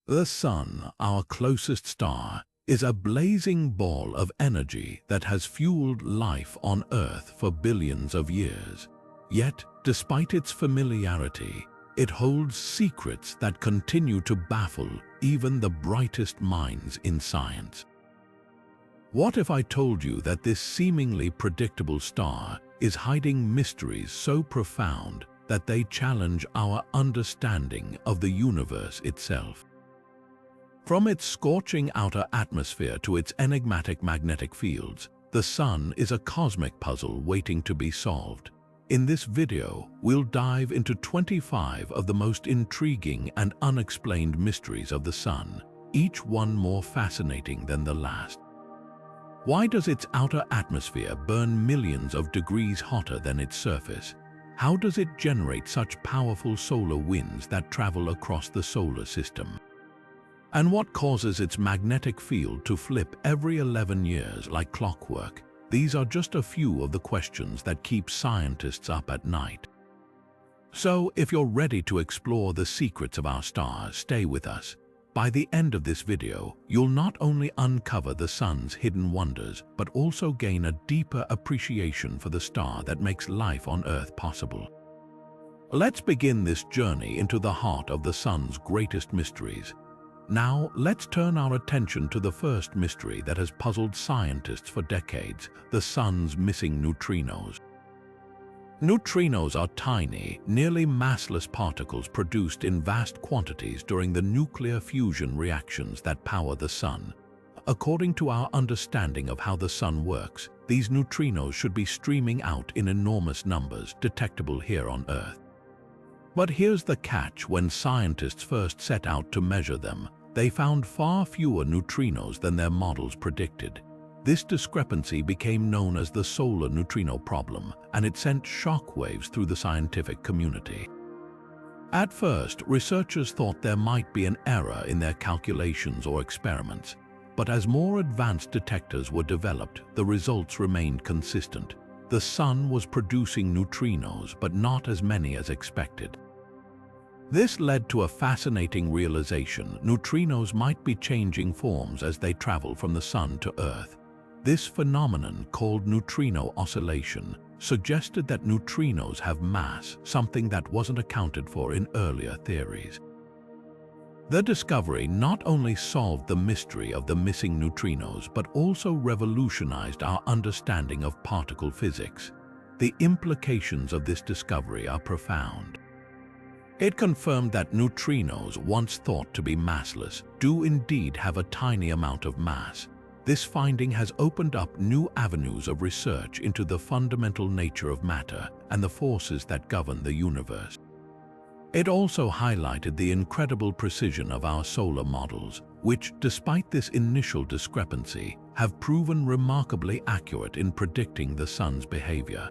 The Sun, our closest star, is a blazing ball of energy that has fueled life on Earth for billions of years. Yet, despite its familiarity, it holds secrets that continue to baffle even the brightest minds in science. What if I told you that this seemingly predictable star is hiding mysteries so profound that they challenge our understanding of the universe itself? From its scorching outer atmosphere to its enigmatic magnetic fields, the Sun is a cosmic puzzle waiting to be solved. In this video, we'll dive into 25 of the most intriguing and unexplained mysteries of the Sun, each one more fascinating than the last. Why does its outer atmosphere burn millions of degrees hotter than its surface? How does it generate such powerful solar winds that travel across the solar system? And what causes its magnetic field to flip every 11 years like clockwork? These are just a few of the questions that keep scientists up at night. So, if you're ready to explore the secrets of our stars, stay with us. By the end of this video, you'll not only uncover the Sun's hidden wonders, but also gain a deeper appreciation for the star that makes life on Earth possible. Let's begin this journey into the heart of the Sun's greatest mysteries. Now, let's turn our attention to the first mystery that has puzzled scientists for decades: the Sun's missing neutrinos. Neutrinos are tiny, nearly massless particles produced in vast quantities during the nuclear fusion reactions that power the Sun. According to our understanding of how the Sun works, these neutrinos should be streaming out in enormous numbers, detectable here on Earth. But here's the catch: when scientists first set out to measure them, they found far fewer neutrinos than their models predicted. This discrepancy became known as the solar neutrino problem, and it sent shockwaves through the scientific community. At first, researchers thought there might be an error in their calculations or experiments, but as more advanced detectors were developed, the results remained consistent. The Sun was producing neutrinos, but not as many as expected. This led to a fascinating realization: neutrinos might be changing forms as they travel from the Sun to Earth. This phenomenon, called neutrino oscillation, suggested that neutrinos have mass, something that wasn't accounted for in earlier theories. The discovery not only solved the mystery of the missing neutrinos, but also revolutionized our understanding of particle physics. The implications of this discovery are profound. It confirmed that neutrinos, once thought to be massless, do indeed have a tiny amount of mass. This finding has opened up new avenues of research into the fundamental nature of matter and the forces that govern the universe. It also highlighted the incredible precision of our solar models, which, despite this initial discrepancy, have proven remarkably accurate in predicting the Sun's behavior.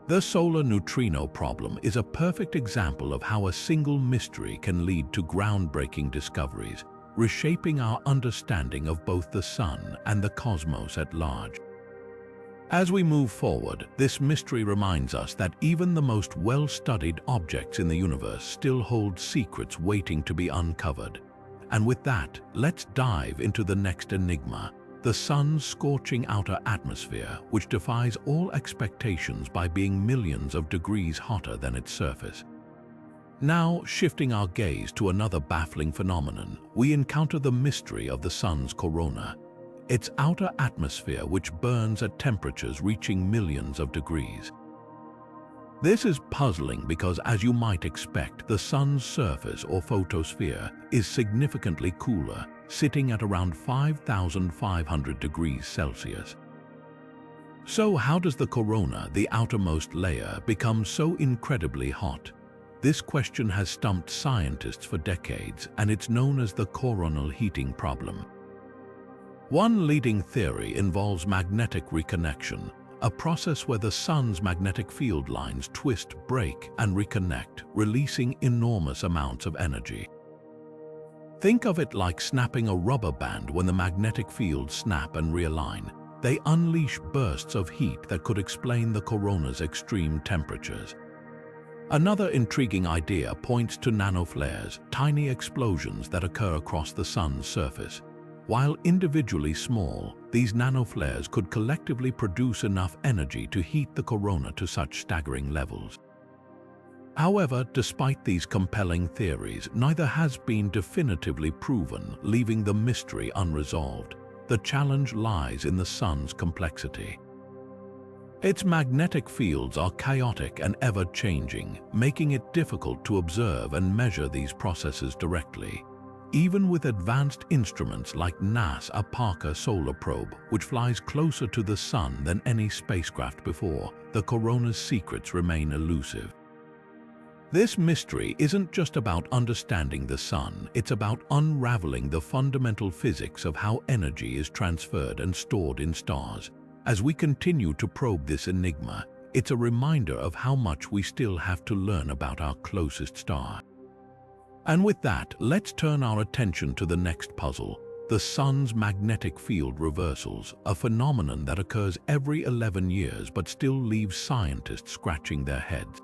The solar neutrino problem is a perfect example of how a single mystery can lead to groundbreaking discoveries, reshaping our understanding of both the Sun and the cosmos at large. As we move forward, this mystery reminds us that even the most well-studied objects in the universe still hold secrets waiting to be uncovered. And with that, let's dive into the next enigma: the Sun's scorching outer atmosphere, which defies all expectations by being millions of degrees hotter than its surface. Now, shifting our gaze to another baffling phenomenon, we encounter the mystery of the Sun's corona, its outer atmosphere which burns at temperatures reaching millions of degrees. This is puzzling because, as you might expect, the Sun's surface, or photosphere, is significantly cooler, sitting at around 5,500 degrees Celsius. So how does the corona, the outermost layer, become so incredibly hot? This question has stumped scientists for decades, and it's known as the coronal heating problem. One leading theory involves magnetic reconnection, a process where the Sun's magnetic field lines twist, break, and reconnect, releasing enormous amounts of energy. Think of it like snapping a rubber band. When the magnetic fields snap and realign, they unleash bursts of heat that could explain the corona's extreme temperatures. Another intriguing idea points to nanoflares, tiny explosions that occur across the sun's surface. While individually small, these nanoflares could collectively produce enough energy to heat the corona to such staggering levels. However, despite these compelling theories, neither has been definitively proven, leaving the mystery unresolved. The challenge lies in the sun's complexity. Its magnetic fields are chaotic and ever-changing, making it difficult to observe and measure these processes directly. Even with advanced instruments like NASA's Parker Solar Probe, which flies closer to the sun than any spacecraft before, the corona's secrets remain elusive. This mystery isn't just about understanding the sun, it's about unraveling the fundamental physics of how energy is transferred and stored in stars. As we continue to probe this enigma, it's a reminder of how much we still have to learn about our closest star. And with that, let's turn our attention to the next puzzle, the sun's magnetic field reversals, a phenomenon that occurs every 11 years but still leaves scientists scratching their heads.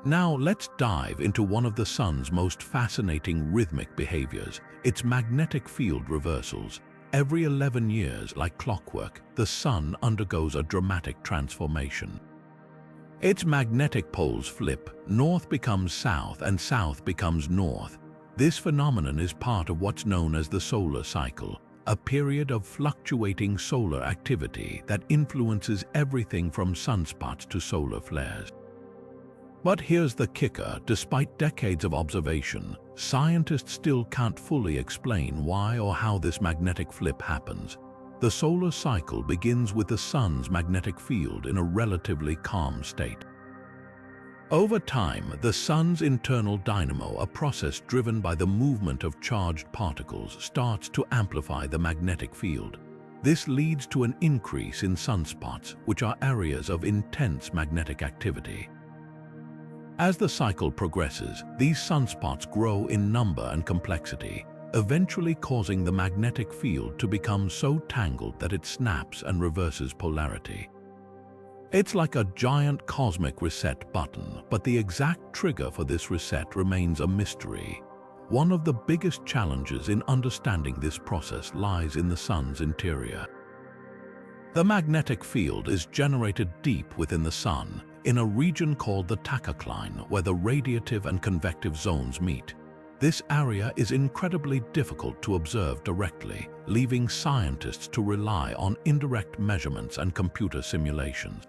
Now let's dive into one of the sun's most fascinating rhythmic behaviors, its magnetic field reversals. Every 11 years, like clockwork, the sun undergoes a dramatic transformation. Its magnetic poles flip, north becomes south and south becomes north. This phenomenon is part of what's known as the solar cycle, a period of fluctuating solar activity that influences everything from sunspots to solar flares. But here's the kicker: despite decades of observation, scientists still can't fully explain why or how this magnetic flip happens. The solar cycle begins with the sun's magnetic field in a relatively calm state. Over time, the sun's internal dynamo, a process driven by the movement of charged particles, starts to amplify the magnetic field. This leads to an increase in sunspots, which are areas of intense magnetic activity. As the cycle progresses, these sunspots grow in number and complexity, eventually causing the magnetic field to become so tangled that it snaps and reverses polarity. It's like a giant cosmic reset button, but the exact trigger for this reset remains a mystery. One of the biggest challenges in understanding this process lies in the sun's interior. The magnetic field is generated deep within the sun, in a region called the tachocline, where the radiative and convective zones meet. This area is incredibly difficult to observe directly, leaving scientists to rely on indirect measurements and computer simulations.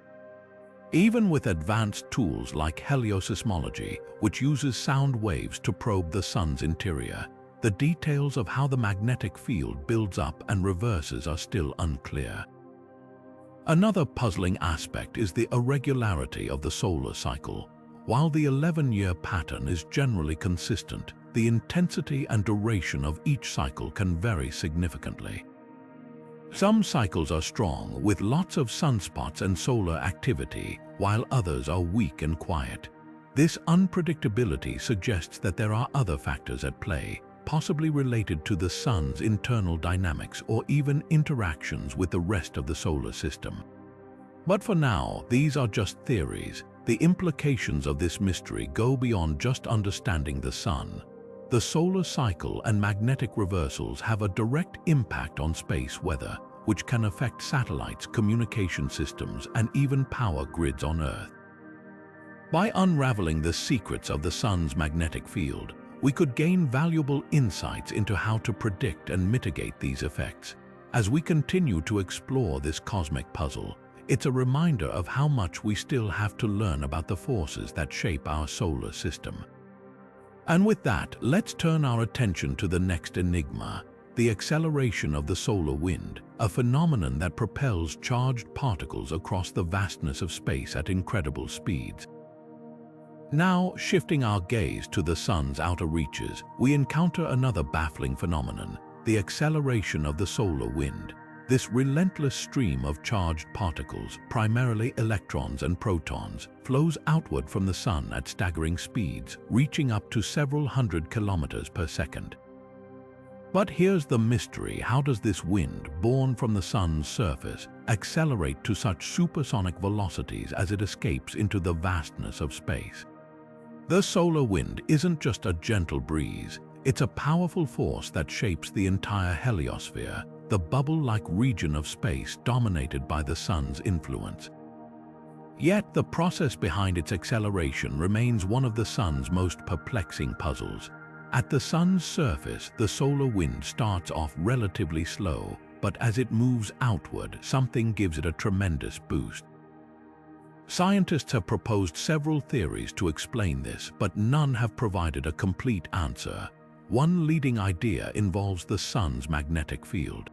Even with advanced tools like heliosismology, which uses sound waves to probe the sun's interior, the details of how the magnetic field builds up and reverses are still unclear. Another puzzling aspect is the irregularity of the solar cycle. While the 11-year pattern is generally consistent, the intensity and duration of each cycle can vary significantly. Some cycles are strong, with lots of sunspots and solar activity, while others are weak and quiet. This unpredictability suggests that there are other factors at play, possibly related to the sun's internal dynamics or even interactions with the rest of the solar system. But for now, these are just theories. The implications of this mystery go beyond just understanding the sun. The solar cycle and magnetic reversals have a direct impact on space weather, which can affect satellites, communication systems, and even power grids on Earth. By unraveling the secrets of the sun's magnetic field, we could gain valuable insights into how to predict and mitigate these effects. As we continue to explore this cosmic puzzle, it's a reminder of how much we still have to learn about the forces that shape our solar system. And with that, let's turn our attention to the next enigma, the acceleration of the solar wind, a phenomenon that propels charged particles across the vastness of space at incredible speeds. Now, shifting our gaze to the sun's outer reaches, we encounter another baffling phenomenon, the acceleration of the solar wind. This relentless stream of charged particles, primarily electrons and protons, flows outward from the sun at staggering speeds, reaching up to several hundred kilometers per second. But here's the mystery: how does this wind, born from the sun's surface, accelerate to such supersonic velocities as it escapes into the vastness of space? The solar wind isn't just a gentle breeze, it's a powerful force that shapes the entire heliosphere, the bubble-like region of space dominated by the sun's influence. Yet the process behind its acceleration remains one of the sun's most perplexing puzzles. At the sun's surface, the solar wind starts off relatively slow, but as it moves outward, something gives it a tremendous boost. Scientists have proposed several theories to explain this, but none have provided a complete answer. One leading idea involves the sun's magnetic field.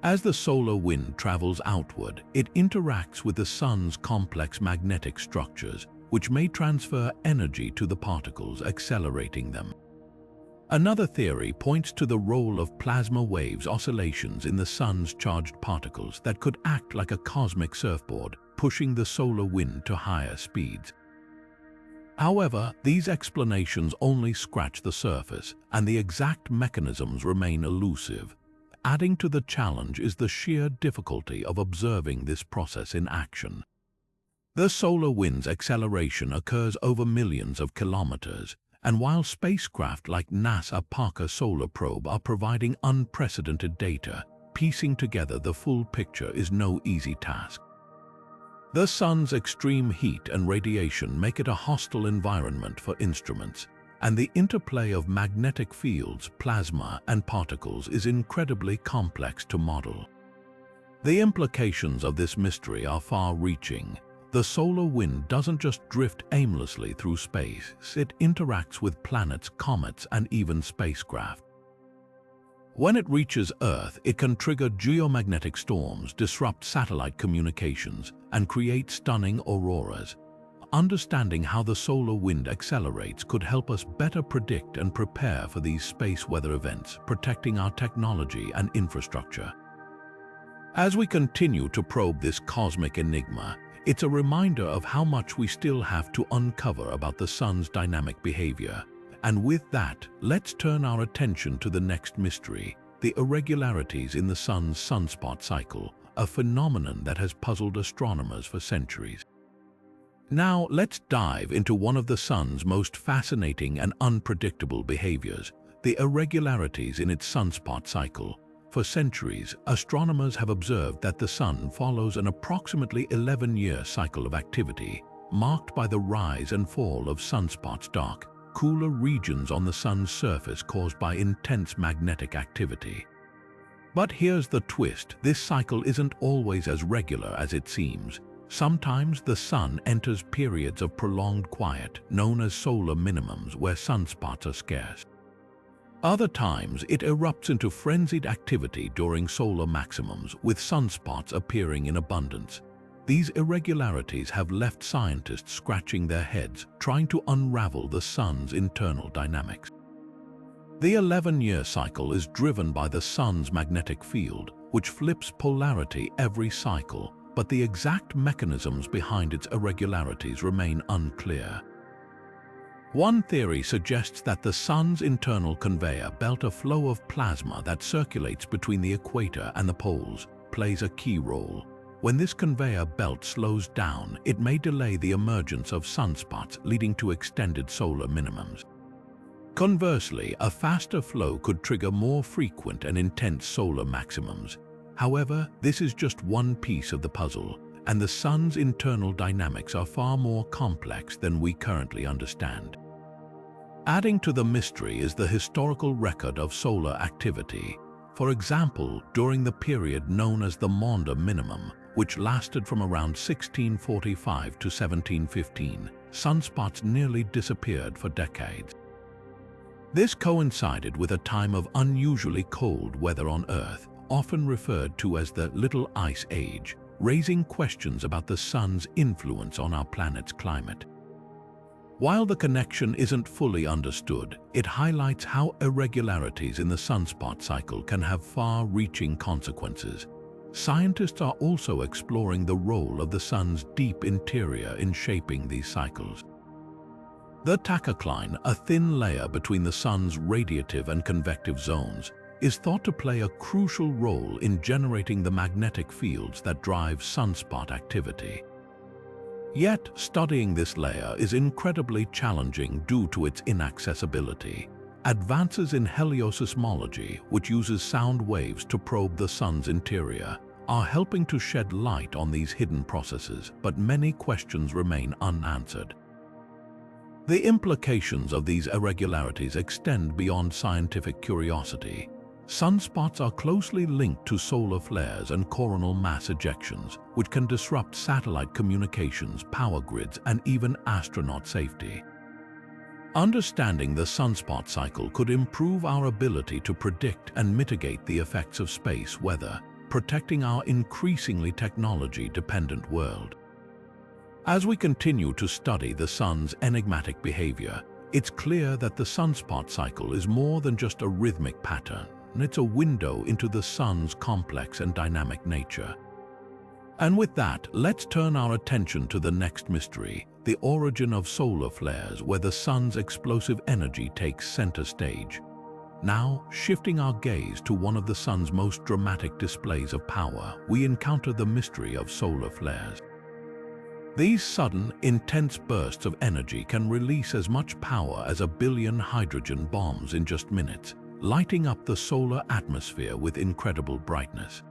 As the solar wind travels outward, it interacts with the sun's complex magnetic structures, which may transfer energy to the particles, accelerating them. Another theory points to the role of plasma waves oscillations in the sun's charged particles that could act like a cosmic surfboard, pushing the solar wind to higher speeds. However, these explanations only scratch the surface, and the exact mechanisms remain elusive. Adding to the challenge is the sheer difficulty of observing this process in action. The solar wind's acceleration occurs over millions of kilometers, and while spacecraft like NASA Parker Solar Probe are providing unprecedented data, piecing together the full picture is no easy task. The sun's extreme heat and radiation make it a hostile environment for instruments, and the interplay of magnetic fields, plasma, and particles is incredibly complex to model. The implications of this mystery are far-reaching. The solar wind doesn't just drift aimlessly through space, it interacts with planets, comets, and even spacecraft. When it reaches Earth, it can trigger geomagnetic storms, disrupt satellite communications, and create stunning auroras. Understanding how the solar wind accelerates could help us better predict and prepare for these space weather events, protecting our technology and infrastructure. As we continue to probe this cosmic enigma, it's a reminder of how much we still have to uncover about the sun's dynamic behavior. And with that, let's turn our attention to the next mystery, the irregularities in the sun's sunspot cycle, a phenomenon that has puzzled astronomers for centuries. Now, let's dive into one of the sun's most fascinating and unpredictable behaviors, the irregularities in its sunspot cycle. For centuries, astronomers have observed that the sun follows an approximately 11-year cycle of activity, marked by the rise and fall of sunspots, dark, cooler regions on the sun's surface caused by intense magnetic activity. But here's the twist: this cycle isn't always as regular as it seems. Sometimes the sun enters periods of prolonged quiet, known as solar minimums, where sunspots are scarce. Other times, it erupts into frenzied activity during solar maximums, with sunspots appearing in abundance. These irregularities have left scientists scratching their heads, trying to unravel the sun's internal dynamics. The 11-year cycle is driven by the sun's magnetic field, which flips polarity every cycle, but the exact mechanisms behind its irregularities remain unclear. One theory suggests that the sun's internal conveyor belt, a flow of plasma that circulates between the equator and the poles, plays a key role. When this conveyor belt slows down, it may delay the emergence of sunspots, leading to extended solar minimums. Conversely, a faster flow could trigger more frequent and intense solar maximums. However, this is just one piece of the puzzle, and the sun's internal dynamics are far more complex than we currently understand. Adding to the mystery is the historical record of solar activity. For example, during the period known as the Maunder Minimum, which lasted from around 1645 to 1715, sunspots nearly disappeared for decades. This coincided with a time of unusually cold weather on Earth, often referred to as the Little Ice Age, raising questions about the sun's influence on our planet's climate. While the connection isn't fully understood, it highlights how irregularities in the sunspot cycle can have far-reaching consequences. Scientists are also exploring the role of the sun's deep interior in shaping these cycles. The tachocline, a thin layer between the sun's radiative and convective zones, is thought to play a crucial role in generating the magnetic fields that drive sunspot activity. Yet, studying this layer is incredibly challenging due to its inaccessibility. Advances in heliosismology, which uses sound waves to probe the sun's interior, are helping to shed light on these hidden processes, but many questions remain unanswered. The implications of these irregularities extend beyond scientific curiosity. Sunspots are closely linked to solar flares and coronal mass ejections, which can disrupt satellite communications, power grids, and even astronaut safety. Understanding the sunspot cycle could improve our ability to predict and mitigate the effects of space weather, protecting our increasingly technology-dependent world. As we continue to study the sun's enigmatic behavior, it's clear that the sunspot cycle is more than just a rhythmic pattern. It's a window into the sun's complex and dynamic nature. And with that, let's turn our attention to the next mystery, the origin of solar flares, where the sun's explosive energy takes center stage. Now, shifting our gaze to one of the sun's most dramatic displays of power, we encounter the mystery of solar flares. These sudden, intense bursts of energy can release as much power as 1 billion hydrogen bombs in just minutes, lighting up the solar atmosphere with incredible brightness.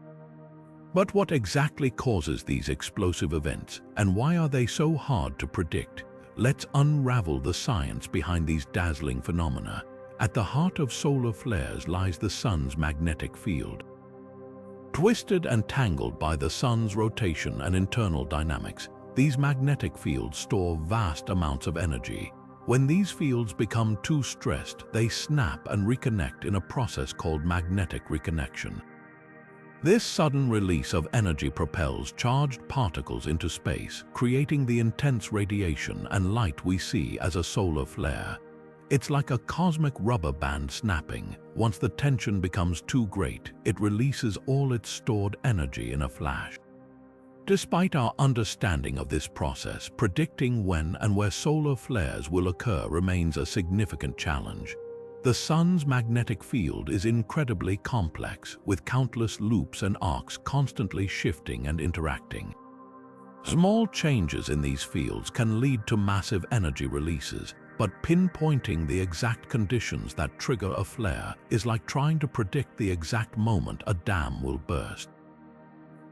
But what exactly causes these explosive events, and why are they so hard to predict? Let's unravel the science behind these dazzling phenomena. At the heart of solar flares lies the sun's magnetic field. Twisted and tangled by the sun's rotation and internal dynamics, these magnetic fields store vast amounts of energy. When these fields become too stressed, they snap and reconnect in a process called magnetic reconnection. This sudden release of energy propels charged particles into space, creating the intense radiation and light we see as a solar flare. It's like a cosmic rubber band snapping. Once the tension becomes too great, it releases all its stored energy in a flash. Despite our understanding of this process, predicting when and where solar flares will occur remains a significant challenge. The sun's magnetic field is incredibly complex, with countless loops and arcs constantly shifting and interacting. Small changes in these fields can lead to massive energy releases, but pinpointing the exact conditions that trigger a flare is like trying to predict the exact moment a dam will burst.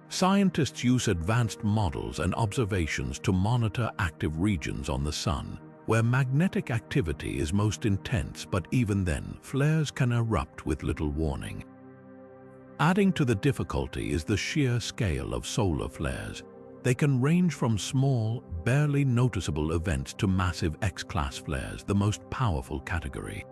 Scientists use advanced models and observations to monitor active regions on the sun, where magnetic activity is most intense, but even then, flares can erupt with little warning. Adding to the difficulty is the sheer scale of solar flares. They can range from small, barely noticeable events to massive X-class flares, the most powerful category.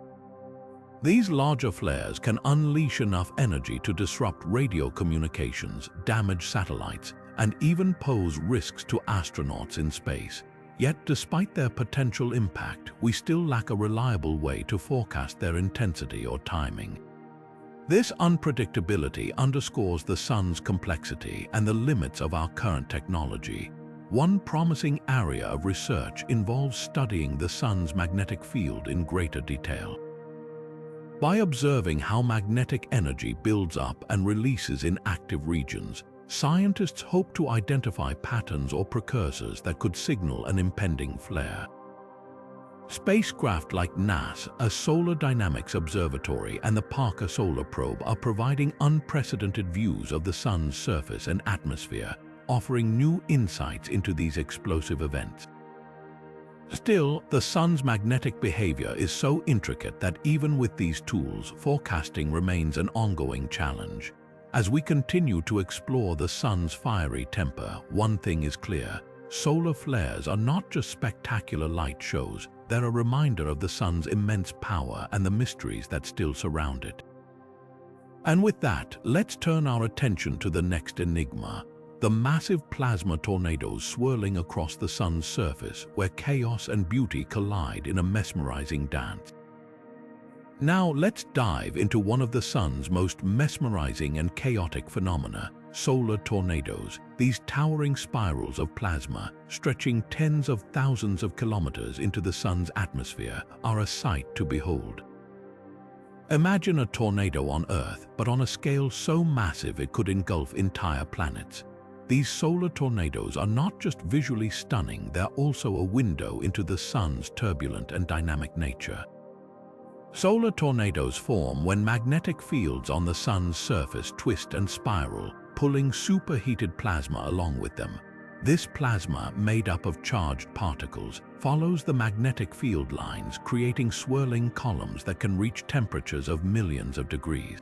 These larger flares can unleash enough energy to disrupt radio communications, damage satellites, and even pose risks to astronauts in space. Yet, despite their potential impact, we still lack a reliable way to forecast their intensity or timing. This unpredictability underscores the sun's complexity and the limits of our current technology. One promising area of research involves studying the sun's magnetic field in greater detail. By observing how magnetic energy builds up and releases in active regions, scientists hope to identify patterns or precursors that could signal an impending flare. Spacecraft like NASA's Solar Dynamics Observatory and the Parker Solar Probe are providing unprecedented views of the sun's surface and atmosphere, offering new insights into these explosive events. Still, the sun's magnetic behavior is so intricate that even with these tools, forecasting remains an ongoing challenge. As we continue to explore the sun's fiery temper, one thing is clear: solar flares are not just spectacular light shows, they're a reminder of the sun's immense power and the mysteries that still surround it. And with that, let's turn our attention to the next enigma: the massive plasma tornadoes swirling across the sun's surface, where chaos and beauty collide in a mesmerizing dance. Now let's dive into one of the sun's most mesmerizing and chaotic phenomena: solar tornadoes. These towering spirals of plasma, stretching tens of thousands of kilometers into the sun's atmosphere, are a sight to behold. Imagine a tornado on Earth, but on a scale so massive it could engulf entire planets. these solar tornadoes are not just visually stunning, they're also a window into the sun's turbulent and dynamic nature. Solar tornadoes form when magnetic fields on the sun's surface twist and spiral, pulling superheated plasma along with them. This plasma, made up of charged particles, follows the magnetic field lines, creating swirling columns that can reach temperatures of millions of degrees.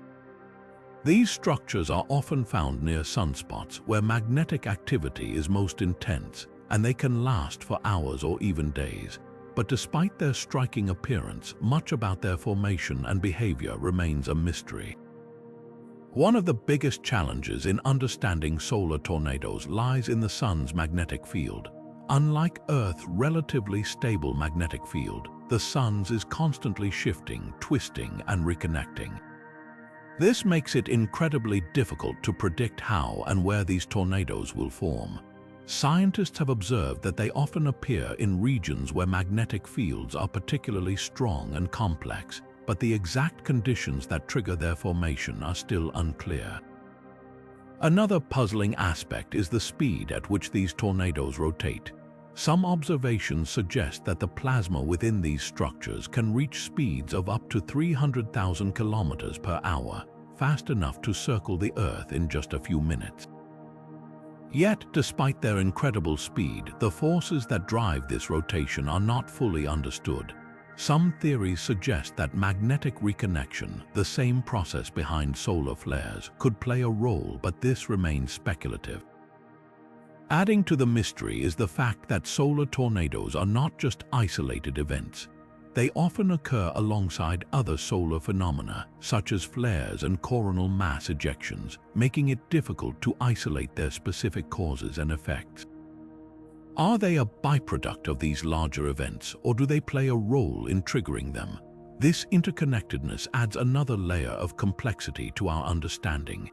These structures are often found near sunspots where magnetic activity is most intense, and they can last for hours or even days. But despite their striking appearance, much about their formation and behavior remains a mystery. One of the biggest challenges in understanding solar tornadoes lies in the sun's magnetic field. Unlike Earth's relatively stable magnetic field, the sun's is constantly shifting, twisting, and reconnecting. This makes it incredibly difficult to predict how and where these tornadoes will form. Scientists have observed that they often appear in regions where magnetic fields are particularly strong and complex, but the exact conditions that trigger their formation are still unclear. Another puzzling aspect is the speed at which these tornadoes rotate. Some observations suggest that the plasma within these structures can reach speeds of up to 300,000 kilometers per hour, fast enough to circle the Earth in just a few minutes. Yet, despite their incredible speed, the forces that drive this rotation are not fully understood. Some theories suggest that magnetic reconnection, the same process behind solar flares, could play a role, but this remains speculative. Adding to the mystery is the fact that solar tornadoes are not just isolated events. They often occur alongside other solar phenomena, such as flares and coronal mass ejections, making it difficult to isolate their specific causes and effects. Are they a byproduct of these larger events, or do they play a role in triggering them? This interconnectedness adds another layer of complexity to our understanding.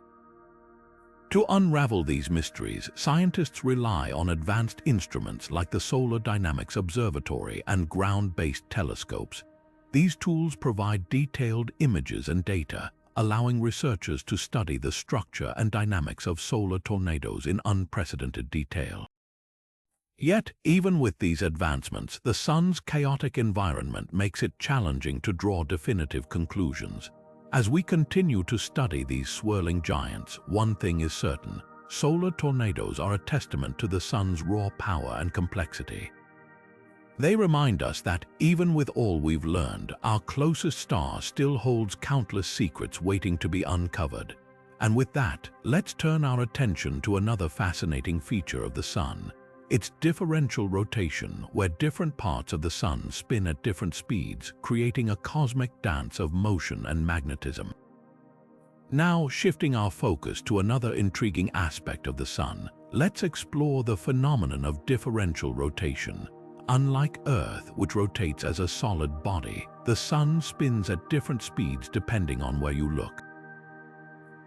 To unravel these mysteries, scientists rely on advanced instruments like the Solar Dynamics Observatory and ground-based telescopes. These tools provide detailed images and data, allowing researchers to study the structure and dynamics of solar tornadoes in unprecedented detail. Yet, even with these advancements, the sun's chaotic environment makes it challenging to draw definitive conclusions. As we continue to study these swirling giants, one thing is certain: solar tornadoes are a testament to the sun's raw power and complexity. They remind us that, even with all we've learned, our closest star still holds countless secrets waiting to be uncovered. And with that, let's turn our attention to another fascinating feature of the sun: its differential rotation, where different parts of the sun spin at different speeds, creating a cosmic dance of motion and magnetism. Now, shifting our focus to another intriguing aspect of the sun, let's explore the phenomenon of differential rotation. Unlike Earth, which rotates as a solid body, the sun spins at different speeds depending on where you look.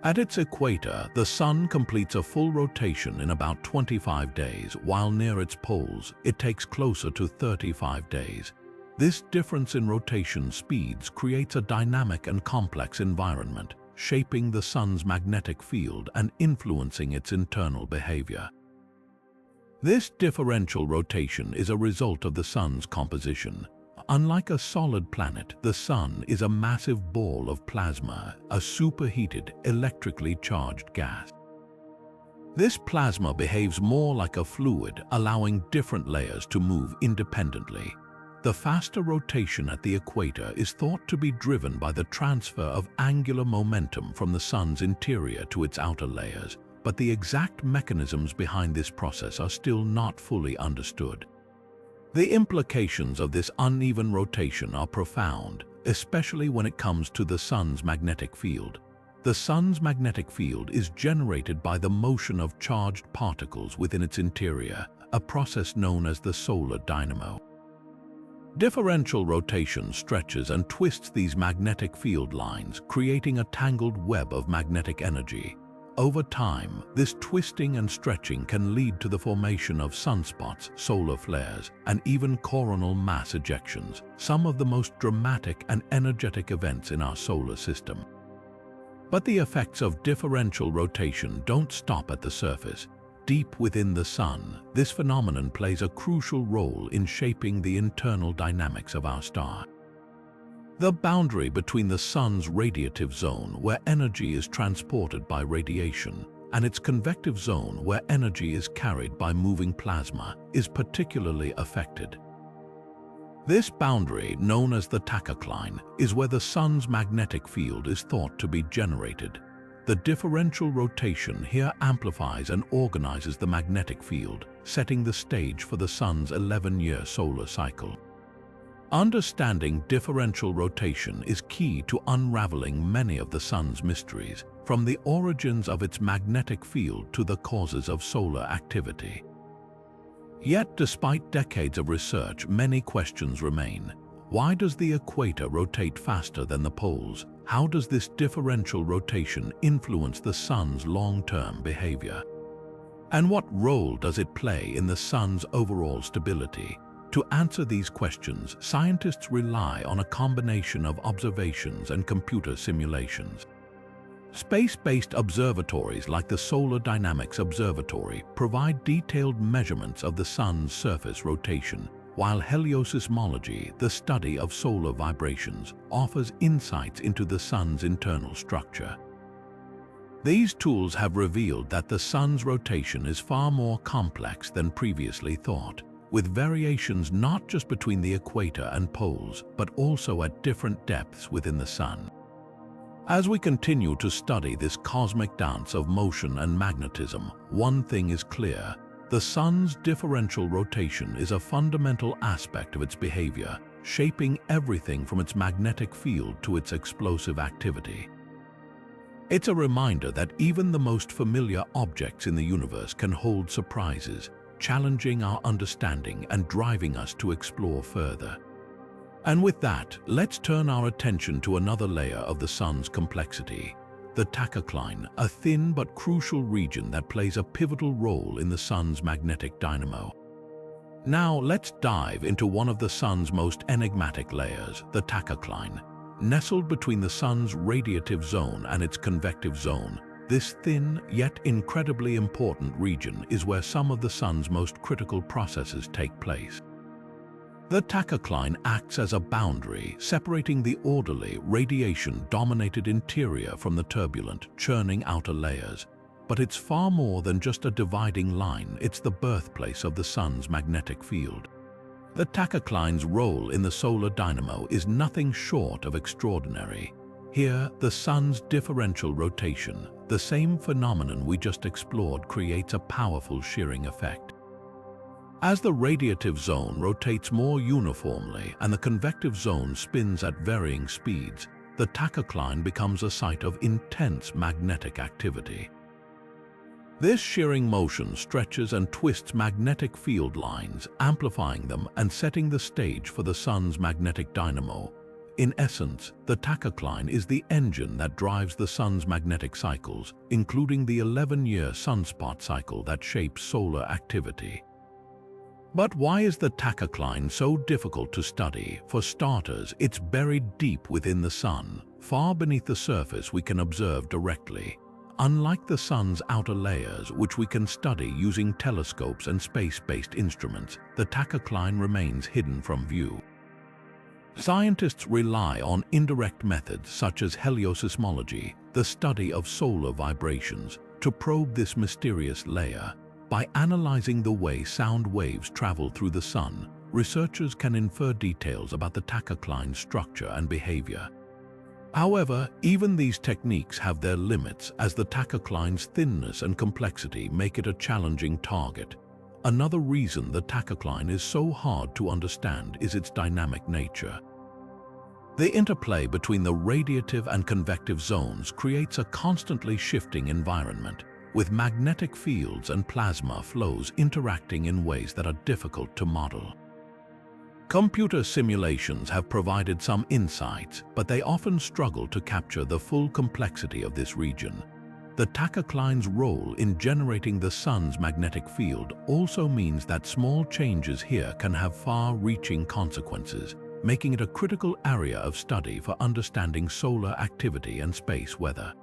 At its equator, the sun completes a full rotation in about 25 days, while near its poles, it takes closer to 35 days. This difference in rotation speeds creates a dynamic and complex environment, shaping the sun's magnetic field and influencing its internal behavior. This differential rotation is a result of the sun's composition. Unlike a solid planet, the sun is a massive ball of plasma, a superheated, electrically charged gas. This plasma behaves more like a fluid, allowing different layers to move independently. The faster rotation at the equator is thought to be driven by the transfer of angular momentum from the sun's interior to its outer layers, but the exact mechanisms behind this process are still not fully understood. The implications of this uneven rotation are profound, especially when it comes to the sun's magnetic field. The sun's magnetic field is generated by the motion of charged particles within its interior, a process known as the solar dynamo. Differential rotation stretches and twists these magnetic field lines, creating a tangled web of magnetic energy. Over time, this twisting and stretching can lead to the formation of sunspots, solar flares, and even coronal mass ejections, some of the most dramatic and energetic events in our solar system. But the effects of differential rotation don't stop at the surface. deep within the Sun, this phenomenon plays a crucial role in shaping the internal dynamics of our star. The boundary between the Sun's radiative zone, where energy is transported by radiation, and its convective zone, where energy is carried by moving plasma, is particularly affected. This boundary, known as the tachocline, is where the Sun's magnetic field is thought to be generated. The differential rotation here amplifies and organizes the magnetic field, setting the stage for the Sun's 11-year solar cycle. Understanding differential rotation is key to unraveling many of the Sun's mysteries, from the origins of its magnetic field to the causes of solar activity. Yet, despite decades of research, many questions remain. Why does the equator rotate faster than the poles? How does this differential rotation influence the Sun's long-term behavior? And what role does it play in the Sun's overall stability? To answer these questions, scientists rely on a combination of observations and computer simulations. Space-based observatories like the Solar Dynamics Observatory provide detailed measurements of the Sun's surface rotation, while heliosismology, the study of solar vibrations, offers insights into the Sun's internal structure. These tools have revealed that the Sun's rotation is far more complex than previously thought, with variations not just between the equator and poles, but also at different depths within the Sun. As we continue to study this cosmic dance of motion and magnetism, one thing is clear: the Sun's differential rotation is a fundamental aspect of its behavior, shaping everything from its magnetic field to its explosive activity. It's a reminder that even the most familiar objects in the universe can hold surprises, challenging our understanding and driving us to explore further. And with that, let's turn our attention to another layer of the Sun's complexity: the tachocline, a thin but crucial region that plays a pivotal role in the Sun's magnetic dynamo. Now let's dive into one of the Sun's most enigmatic layers, the tachocline. Nestled between the Sun's radiative zone and its convective zone, this thin yet incredibly important region is where some of the Sun's most critical processes take place. The tachocline acts as a boundary, separating the orderly, radiation-dominated interior from the turbulent, churning outer layers. But it's far more than just a dividing line. It's the birthplace of the Sun's magnetic field. The tachocline's role in the solar dynamo is nothing short of extraordinary. Here, the Sun's differential rotation, the same phenomenon we just explored, creates a powerful shearing effect. As the radiative zone rotates more uniformly and the convective zone spins at varying speeds, the tachocline becomes a site of intense magnetic activity. This shearing motion stretches and twists magnetic field lines, amplifying them and setting the stage for the Sun's magnetic dynamo. In essence, the tachocline is the engine that drives the Sun's magnetic cycles, including the 11-year sunspot cycle that shapes solar activity. But why is the tachocline so difficult to study? For starters, it's buried deep within the Sun. Far beneath the surface we can observe directly. Unlike the Sun's outer layers, which we can study using telescopes and space-based instruments, the tachocline remains hidden from view. Scientists rely on indirect methods such as heliosismology, the study of solar vibrations, to probe this mysterious layer. By analyzing the way sound waves travel through the Sun, researchers can infer details about the tachocline's structure and behavior. However, even these techniques have their limits, as the tachocline's thinness and complexity make it a challenging target. Another reason the tachocline is so hard to understand is its dynamic nature. The interplay between the radiative and convective zones creates a constantly shifting environment, with magnetic fields and plasma flows interacting in ways that are difficult to model. Computer simulations have provided some insights, but they often struggle to capture the full complexity of this region. The tachocline's role in generating the Sun's magnetic field also means that small changes here can have far-reaching consequences, making it a critical area of study for understanding solar activity and space weather.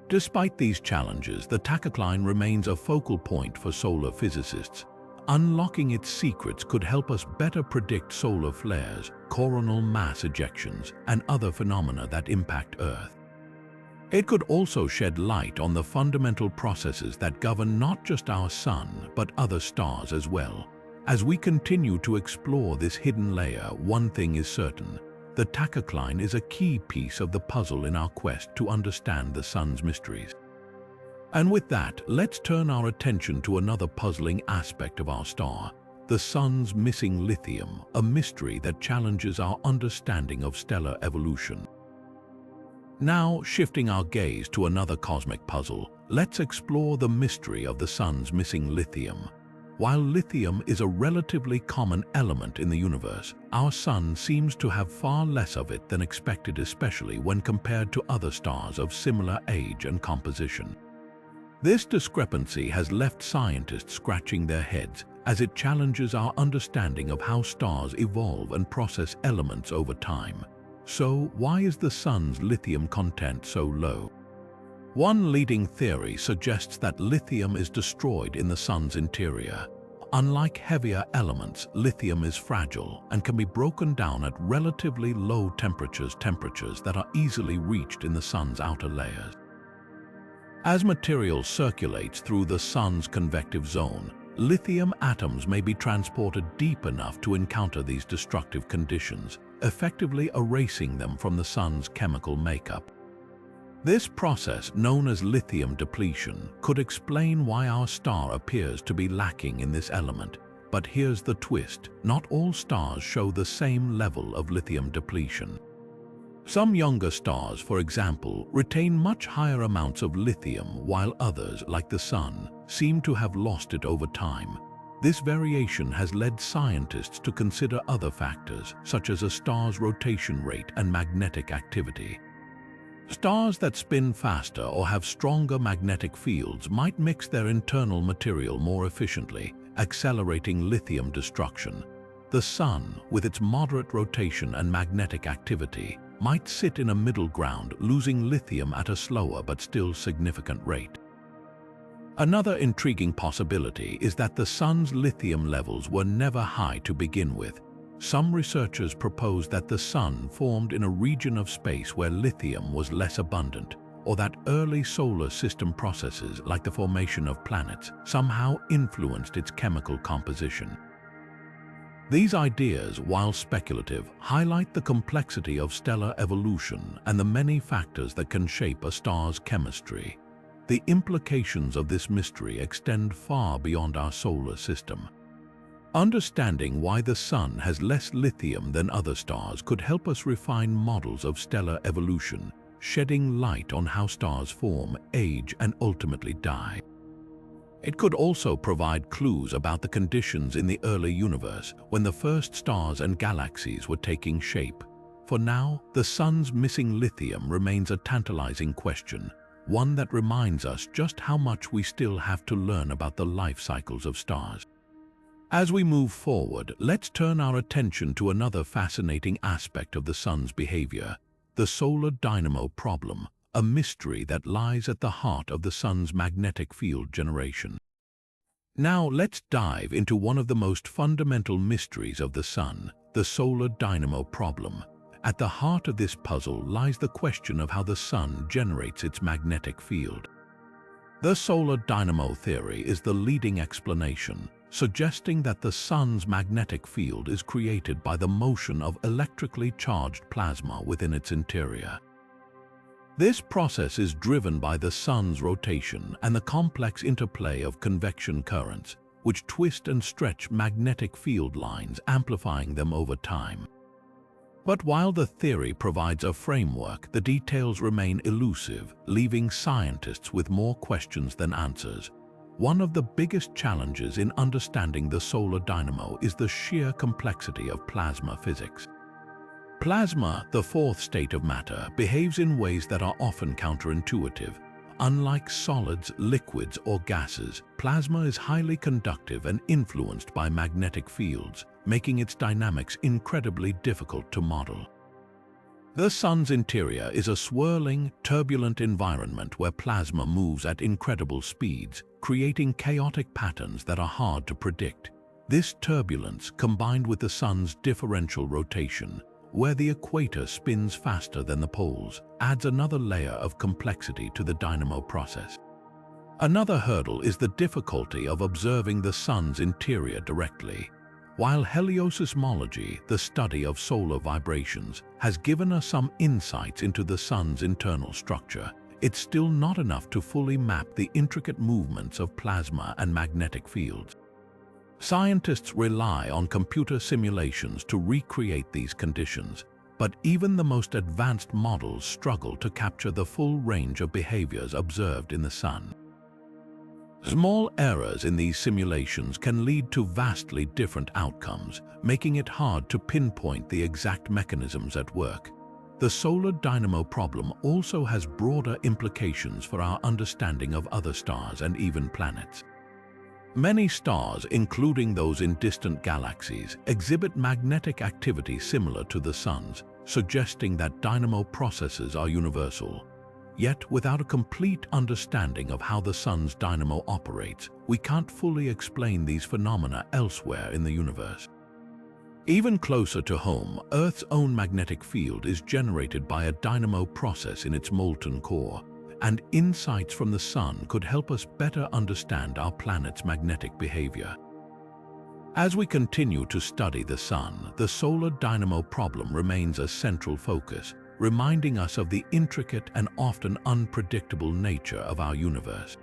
Despite these challenges, the tachocline remains a focal point for solar physicists. Unlocking its secrets could help us better predict solar flares, coronal mass ejections, and other phenomena that impact Earth. It could also shed light on the fundamental processes that govern not just our Sun, but other stars as well. As we continue to explore this hidden layer, one thing is certain: the tachocline is a key piece of the puzzle in our quest to understand the Sun's mysteries. And with that, let's turn our attention to another puzzling aspect of our star: the Sun's missing lithium, a mystery that challenges our understanding of stellar evolution. Now, shifting our gaze to another cosmic puzzle, let's explore the mystery of the Sun's missing lithium. While lithium is a relatively common element in the universe, our Sun seems to have far less of it than expected, especially when compared to other stars of similar age and composition. This discrepancy has left scientists scratching their heads, as it challenges our understanding of how stars evolve and process elements over time. So, why is the Sun's lithium content so low? One leading theory suggests that lithium is destroyed in the Sun's interior. Unlike heavier elements, lithium is fragile and can be broken down at relatively low temperatures that are easily reached in the Sun's outer layers. As material circulates through the Sun's convective zone, lithium atoms may be transported deep enough to encounter these destructive conditions, effectively erasing them from the Sun's chemical makeup. This process, known as lithium depletion, could explain why our star appears to be lacking in this element. But here's the twist: not all stars show the same level of lithium depletion. Some younger stars, for example, retain much higher amounts of lithium, while others, like the Sun, seem to have lost it over time. This variation has led scientists to consider other factors, such as a star's rotation rate and magnetic activity. Stars that spin faster or have stronger magnetic fields might mix their internal material more efficiently, accelerating lithium destruction. The Sun, with its moderate rotation and magnetic activity, might sit in a middle ground, losing lithium at a slower but still significant rate. Another intriguing possibility is that the Sun's lithium levels were never high to begin with. Some researchers propose that the Sun formed in a region of space where lithium was less abundant, or that early solar system processes, like the formation of planets, somehow influenced its chemical composition. These ideas, while speculative, highlight the complexity of stellar evolution and the many factors that can shape a star's chemistry. The implications of this mystery extend far beyond our solar system. Understanding why the Sun has less lithium than other stars could help us refine models of stellar evolution, shedding light on how stars form, age, and ultimately die. It could also provide clues about the conditions in the early universe, when the first stars and galaxies were taking shape. For now, the Sun's missing lithium remains a tantalizing question, one that reminds us just how much we still have to learn about the life cycles of stars. As we move forward, let's turn our attention to another fascinating aspect of the Sun's behavior: the solar dynamo problem, a mystery that lies at the heart of the Sun's magnetic field generation. Now let's dive into one of the most fundamental mysteries of the Sun, the solar dynamo problem. At the heart of this puzzle lies the question of how the Sun generates its magnetic field. The solar dynamo theory is the leading explanation, suggesting that the Sun's magnetic field is created by the motion of electrically charged plasma within its interior. This process is driven by the Sun's rotation and the complex interplay of convection currents, which twist and stretch magnetic field lines, amplifying them over time. But while the theory provides a framework, the details remain elusive, leaving scientists with more questions than answers. One of the biggest challenges in understanding the solar dynamo is the sheer complexity of plasma physics. Plasma, the fourth state of matter, behaves in ways that are often counterintuitive. Unlike solids, liquids, or gases, plasma is highly conductive and influenced by magnetic fields, making its dynamics incredibly difficult to model. The Sun's interior is a swirling, turbulent environment where plasma moves at incredible speeds, creating chaotic patterns that are hard to predict. This turbulence, combined with the Sun's differential rotation, where the equator spins faster than the poles, adds another layer of complexity to the dynamo process. Another hurdle is the difficulty of observing the Sun's interior directly. While heliosismology, the study of solar vibrations, has given us some insights into the Sun's internal structure, it's still not enough to fully map the intricate movements of plasma and magnetic fields. Scientists rely on computer simulations to recreate these conditions, but even the most advanced models struggle to capture the full range of behaviors observed in the Sun. Small errors in these simulations can lead to vastly different outcomes, making it hard to pinpoint the exact mechanisms at work. The solar dynamo problem also has broader implications for our understanding of other stars and even planets. Many stars, including those in distant galaxies, exhibit magnetic activity similar to the Sun's, suggesting that dynamo processes are universal. Yet, without a complete understanding of how the Sun's dynamo operates, we can't fully explain these phenomena elsewhere in the universe. Even closer to home, Earth's own magnetic field is generated by a dynamo process in its molten core, and insights from the Sun could help us better understand our planet's magnetic behavior. As we continue to study the Sun, the solar dynamo problem remains a central focus, reminding us of the intricate and often unpredictable nature of our universe.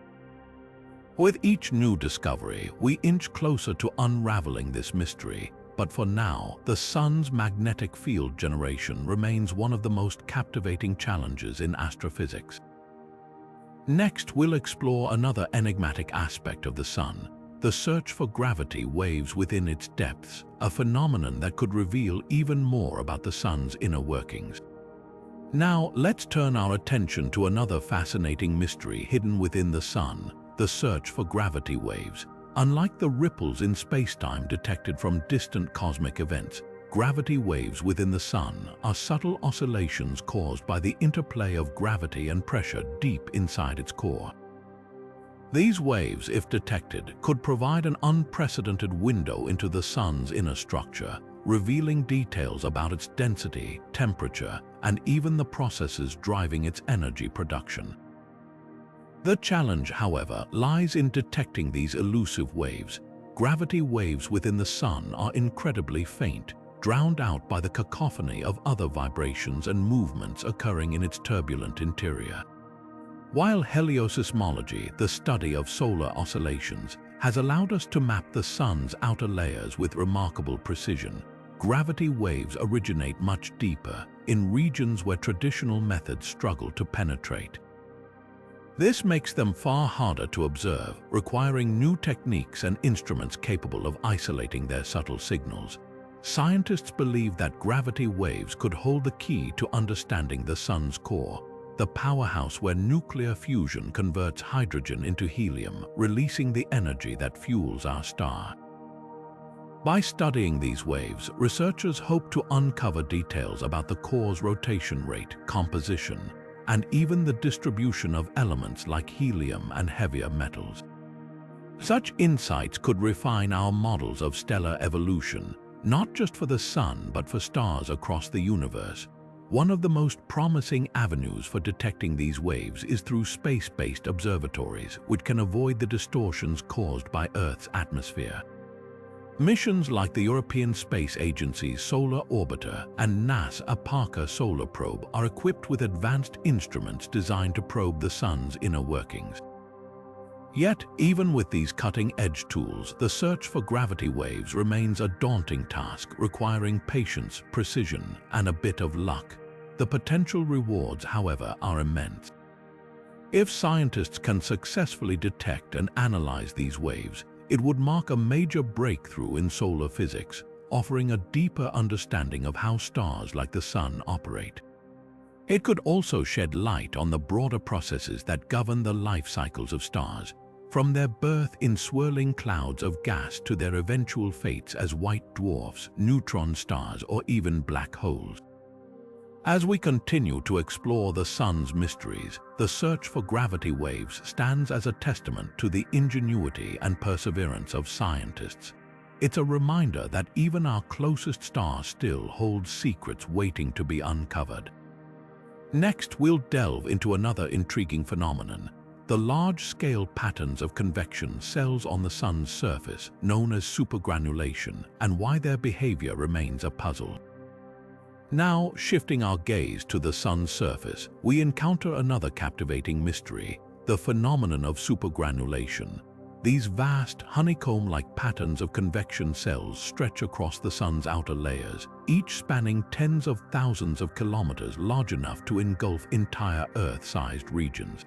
With each new discovery, we inch closer to unraveling this mystery, but for now, the Sun's magnetic field generation remains one of the most captivating challenges in astrophysics. Next, we'll explore another enigmatic aspect of the Sun, the search for gravity waves within its depths, a phenomenon that could reveal even more about the Sun's inner workings. Now, let's turn our attention to another fascinating mystery hidden within the Sun, the search for gravity waves. Unlike the ripples in space-time detected from distant cosmic events, gravity waves within the Sun are subtle oscillations caused by the interplay of gravity and pressure deep inside its core. These waves, if detected, could provide an unprecedented window into the Sun's inner structure, revealing details about its density, temperature, and even the processes driving its energy production. The challenge, however, lies in detecting these elusive waves. Gravity waves within the Sun are incredibly faint, drowned out by the cacophony of other vibrations and movements occurring in its turbulent interior. While heliosismology, the study of solar oscillations, has allowed us to map the Sun's outer layers with remarkable precision, gravity waves originate much deeper, in regions where traditional methods struggle to penetrate. This makes them far harder to observe, requiring new techniques and instruments capable of isolating their subtle signals. Scientists believe that gravity waves could hold the key to understanding the Sun's core, the powerhouse where nuclear fusion converts hydrogen into helium, releasing the energy that fuels our star. By studying these waves, researchers hope to uncover details about the core's rotation rate, composition, and even the distribution of elements like helium and heavier metals. Such insights could refine our models of stellar evolution, not just for the Sun but for stars across the universe. One of the most promising avenues for detecting these waves is through space-based observatories, which can avoid the distortions caused by Earth's atmosphere. Missions like the European Space Agency's Solar Orbiter and NASA's Parker Solar Probe are equipped with advanced instruments designed to probe the Sun's inner workings. Yet, even with these cutting-edge tools, the search for gravity waves remains a daunting task, requiring patience, precision, and a bit of luck. The potential rewards, however, are immense. If scientists can successfully detect and analyze these waves, it would mark a major breakthrough in solar physics, offering a deeper understanding of how stars like the Sun operate. It could also shed light on the broader processes that govern the life cycles of stars, from their birth in swirling clouds of gas to their eventual fates as white dwarfs, neutron stars, or even black holes. As we continue to explore the Sun's mysteries, the search for gravity waves stands as a testament to the ingenuity and perseverance of scientists. It's a reminder that even our closest star still holds secrets waiting to be uncovered. Next, we'll delve into another intriguing phenomenon: the large-scale patterns of convection cells on the Sun's surface, known as supergranulation, and why their behavior remains a puzzle. Now, shifting our gaze to the Sun's surface, we encounter another captivating mystery: the phenomenon of supergranulation. These vast, honeycomb-like patterns of convection cells stretch across the Sun's outer layers, each spanning tens of thousands of kilometers, large enough to engulf entire Earth-sized regions.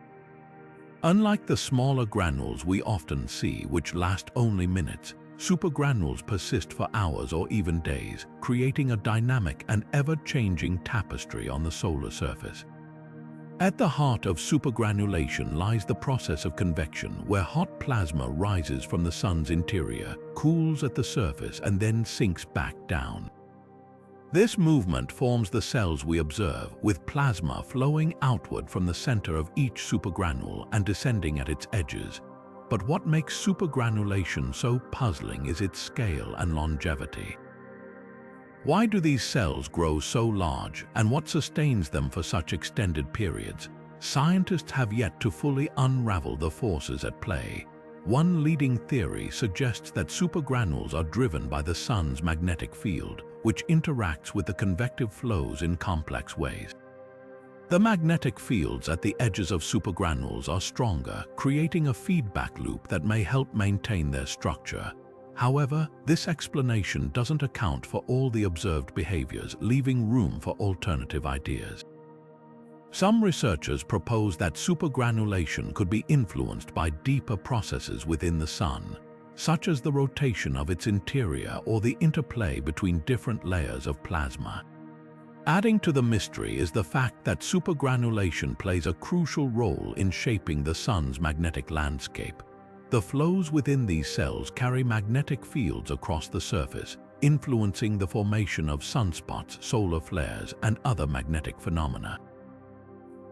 Unlike the smaller granules we often see, which last only minutes, supergranules persist for hours or even days, creating a dynamic and ever-changing tapestry on the solar surface. At the heart of supergranulation lies the process of convection, where hot plasma rises from the Sun's interior, cools at the surface, and then sinks back down. This movement forms the cells we observe, with plasma flowing outward from the center of each supergranule and descending at its edges. But what makes supergranulation so puzzling is its scale and longevity. Why do these cells grow so large, and what sustains them for such extended periods? Scientists have yet to fully unravel the forces at play. One leading theory suggests that supergranules are driven by the Sun's magnetic field, which interacts with the convective flows in complex ways. The magnetic fields at the edges of supergranules are stronger, creating a feedback loop that may help maintain their structure. However, this explanation doesn't account for all the observed behaviors, leaving room for alternative ideas. Some researchers propose that supergranulation could be influenced by deeper processes within the Sun, such as the rotation of its interior or the interplay between different layers of plasma. Adding to the mystery is the fact that supergranulation plays a crucial role in shaping the Sun's magnetic landscape. The flows within these cells carry magnetic fields across the surface, influencing the formation of sunspots, solar flares, and other magnetic phenomena.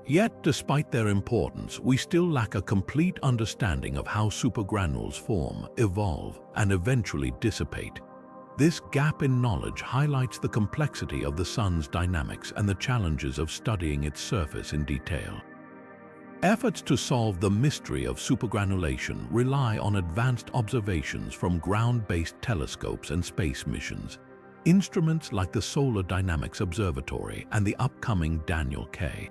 Yet, despite their importance, we still lack a complete understanding of how supergranules form, evolve, and eventually dissipate. This gap in knowledge highlights the complexity of the Sun's dynamics and the challenges of studying its surface in detail. Efforts to solve the mystery of supergranulation rely on advanced observations from ground-based telescopes and space missions. Instruments like the Solar Dynamics Observatory and the upcoming Daniel K.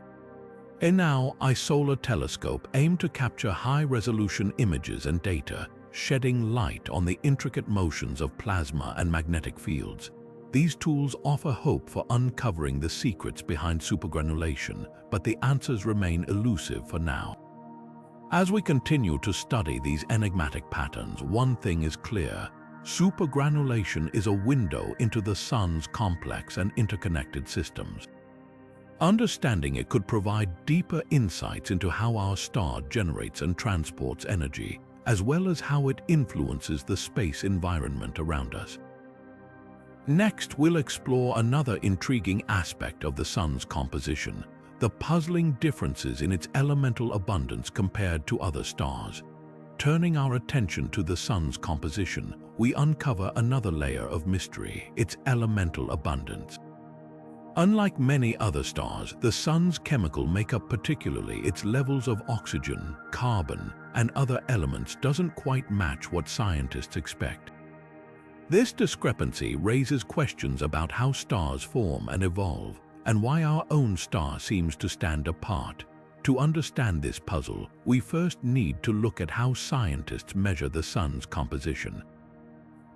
Now, Solar Telescope aim to capture high-resolution images and data, shedding light on the intricate motions of plasma and magnetic fields. These tools offer hope for uncovering the secrets behind supergranulation, but the answers remain elusive for now. As we continue to study these enigmatic patterns, one thing is clear: supergranulation is a window into the Sun's complex and interconnected systems. Understanding it could provide deeper insights into how our star generates and transports energy, as well as how it influences the space environment around us. Next, we'll explore another intriguing aspect of the Sun's composition: the puzzling differences in its elemental abundance compared to other stars. Turning our attention to the Sun's composition, we uncover another layer of mystery: its elemental abundance. Unlike many other stars, the Sun's chemical makeup, particularly its levels of oxygen, carbon, and other elements, doesn't quite match what scientists expect. This discrepancy raises questions about how stars form and evolve, and why our own star seems to stand apart. To understand this puzzle, we first need to look at how scientists measure the Sun's composition.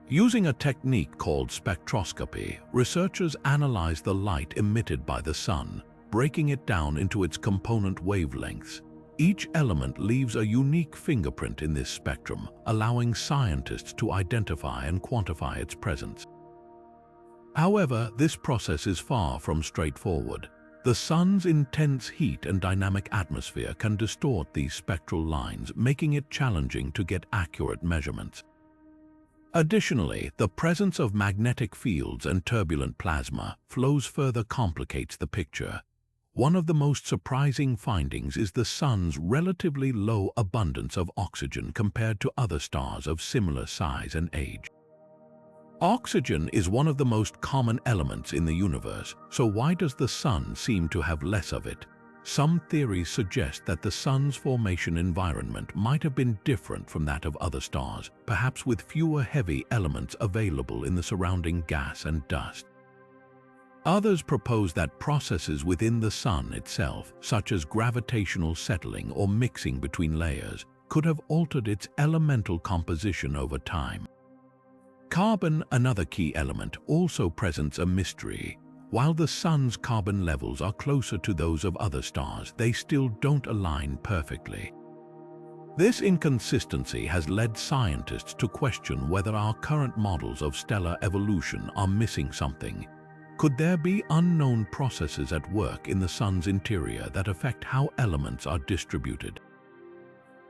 Using a technique called spectroscopy, researchers analyze the light emitted by the Sun, breaking it down into its component wavelengths. Each element leaves a unique fingerprint in this spectrum, allowing scientists to identify and quantify its presence. However, this process is far from straightforward. The Sun's intense heat and dynamic atmosphere can distort these spectral lines, making it challenging to get accurate measurements. Additionally, the presence of magnetic fields and turbulent plasma flows further complicates the picture. One of the most surprising findings is the Sun's relatively low abundance of oxygen compared to other stars of similar size and age. Oxygen is one of the most common elements in the universe, so why does the Sun seem to have less of it? Some theories suggest that the Sun's formation environment might have been different from that of other stars, perhaps with fewer heavy elements available in the surrounding gas and dust. Others propose that processes within the Sun itself, such as gravitational settling or mixing between layers, could have altered its elemental composition over time. Carbon, another key element, also presents a mystery. While the Sun's carbon levels are closer to those of other stars, they still don't align perfectly. This inconsistency has led scientists to question whether our current models of stellar evolution are missing something. Could there be unknown processes at work in the Sun's interior that affect how elements are distributed?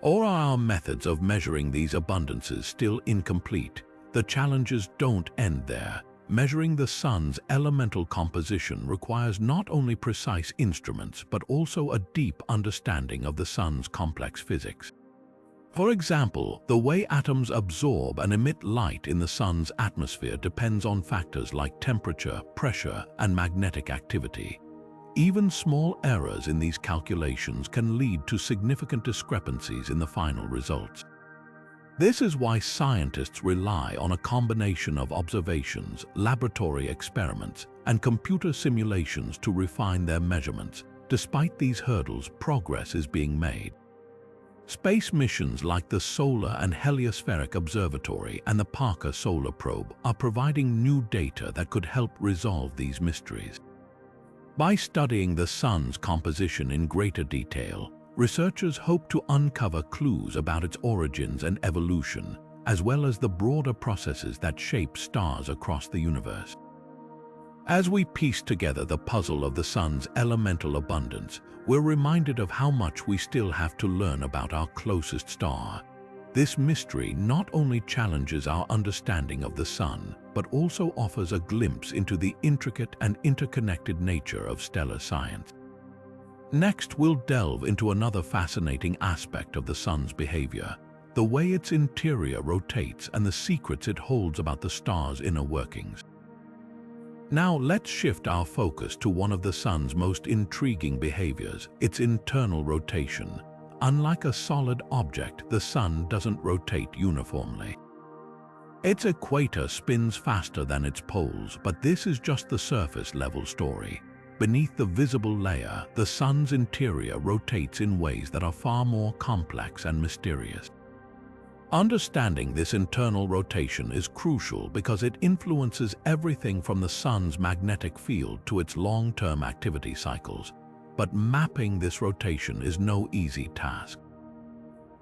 Or are our methods of measuring these abundances still incomplete? The challenges don't end there. Measuring the Sun's elemental composition requires not only precise instruments, but also a deep understanding of the Sun's complex physics. For example, the way atoms absorb and emit light in the Sun's atmosphere depends on factors like temperature, pressure, and magnetic activity. Even small errors in these calculations can lead to significant discrepancies in the final results. This is why scientists rely on a combination of observations, laboratory experiments, and computer simulations to refine their measurements. Despite these hurdles, progress is being made. Space missions like the Solar and Heliospheric Observatory and the Parker Solar Probe are providing new data that could help resolve these mysteries. By studying the Sun's composition in greater detail, researchers hope to uncover clues about its origins and evolution, as well as the broader processes that shape stars across the universe. As we piece together the puzzle of the Sun's elemental abundance, we're reminded of how much we still have to learn about our closest star. This mystery not only challenges our understanding of the Sun, but also offers a glimpse into the intricate and interconnected nature of stellar science. Next, we'll delve into another fascinating aspect of the Sun's behavior, the way its interior rotates and the secrets it holds about the star's inner workings. Now, let's shift our focus to one of the Sun's most intriguing behaviors, its internal rotation. Unlike a solid object, the Sun doesn't rotate uniformly. Its equator spins faster than its poles, but this is just the surface-level story. Beneath the visible layer, the Sun's interior rotates in ways that are far more complex and mysterious. Understanding this internal rotation is crucial because it influences everything from the Sun's magnetic field to its long-term activity cycles. But mapping this rotation is no easy task.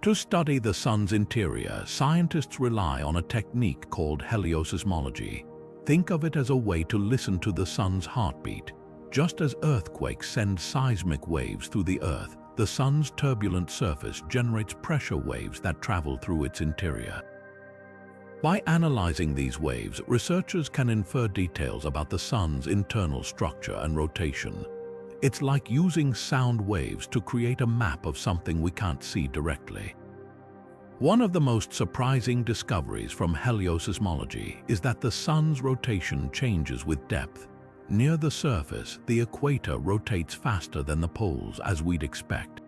To study the Sun's interior, scientists rely on a technique called heliosismology. Think of it as a way to listen to the Sun's heartbeat. Just as earthquakes send seismic waves through the Earth, the Sun's turbulent surface generates pressure waves that travel through its interior. By analyzing these waves, researchers can infer details about the Sun's internal structure and rotation. It's like using sound waves to create a map of something we can't see directly. One of the most surprising discoveries from heliosismology is that the Sun's rotation changes with depth. Near the surface, the equator rotates faster than the poles, as we'd expect.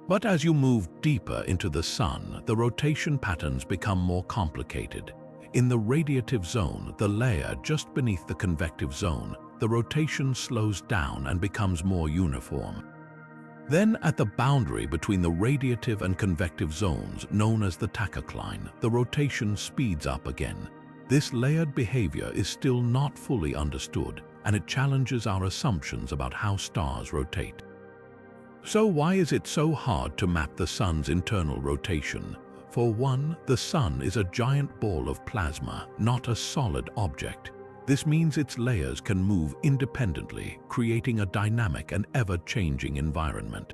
But as you move deeper into the Sun, the rotation patterns become more complicated. In the radiative zone, the layer just beneath the convective zone, the rotation slows down and becomes more uniform. Then, at the boundary between the radiative and convective zones, known as the tachocline, the rotation speeds up again. This layered behavior is still not fully understood, and it challenges our assumptions about how stars rotate. So why is it so hard to map the Sun's internal rotation? For one, the Sun is a giant ball of plasma, not a solid object. This means its layers can move independently, creating a dynamic and ever-changing environment.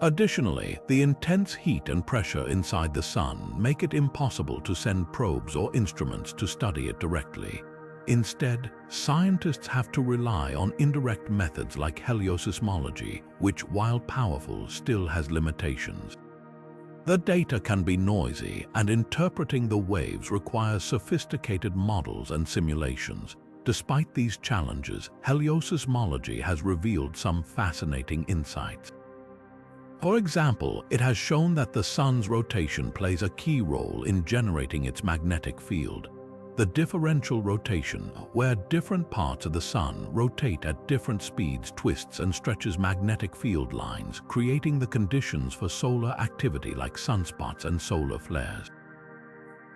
Additionally, the intense heat and pressure inside the sun make it impossible to send probes or instruments to study it directly. Instead, scientists have to rely on indirect methods like heliosismology, which, while powerful, still has limitations. The data can be noisy, and interpreting the waves requires sophisticated models and simulations. Despite these challenges, heliosismology has revealed some fascinating insights. For example, it has shown that the sun's rotation plays a key role in generating its magnetic field. The differential rotation, where different parts of the sun rotate at different speeds, twists and stretches magnetic field lines, creating the conditions for solar activity like sunspots and solar flares.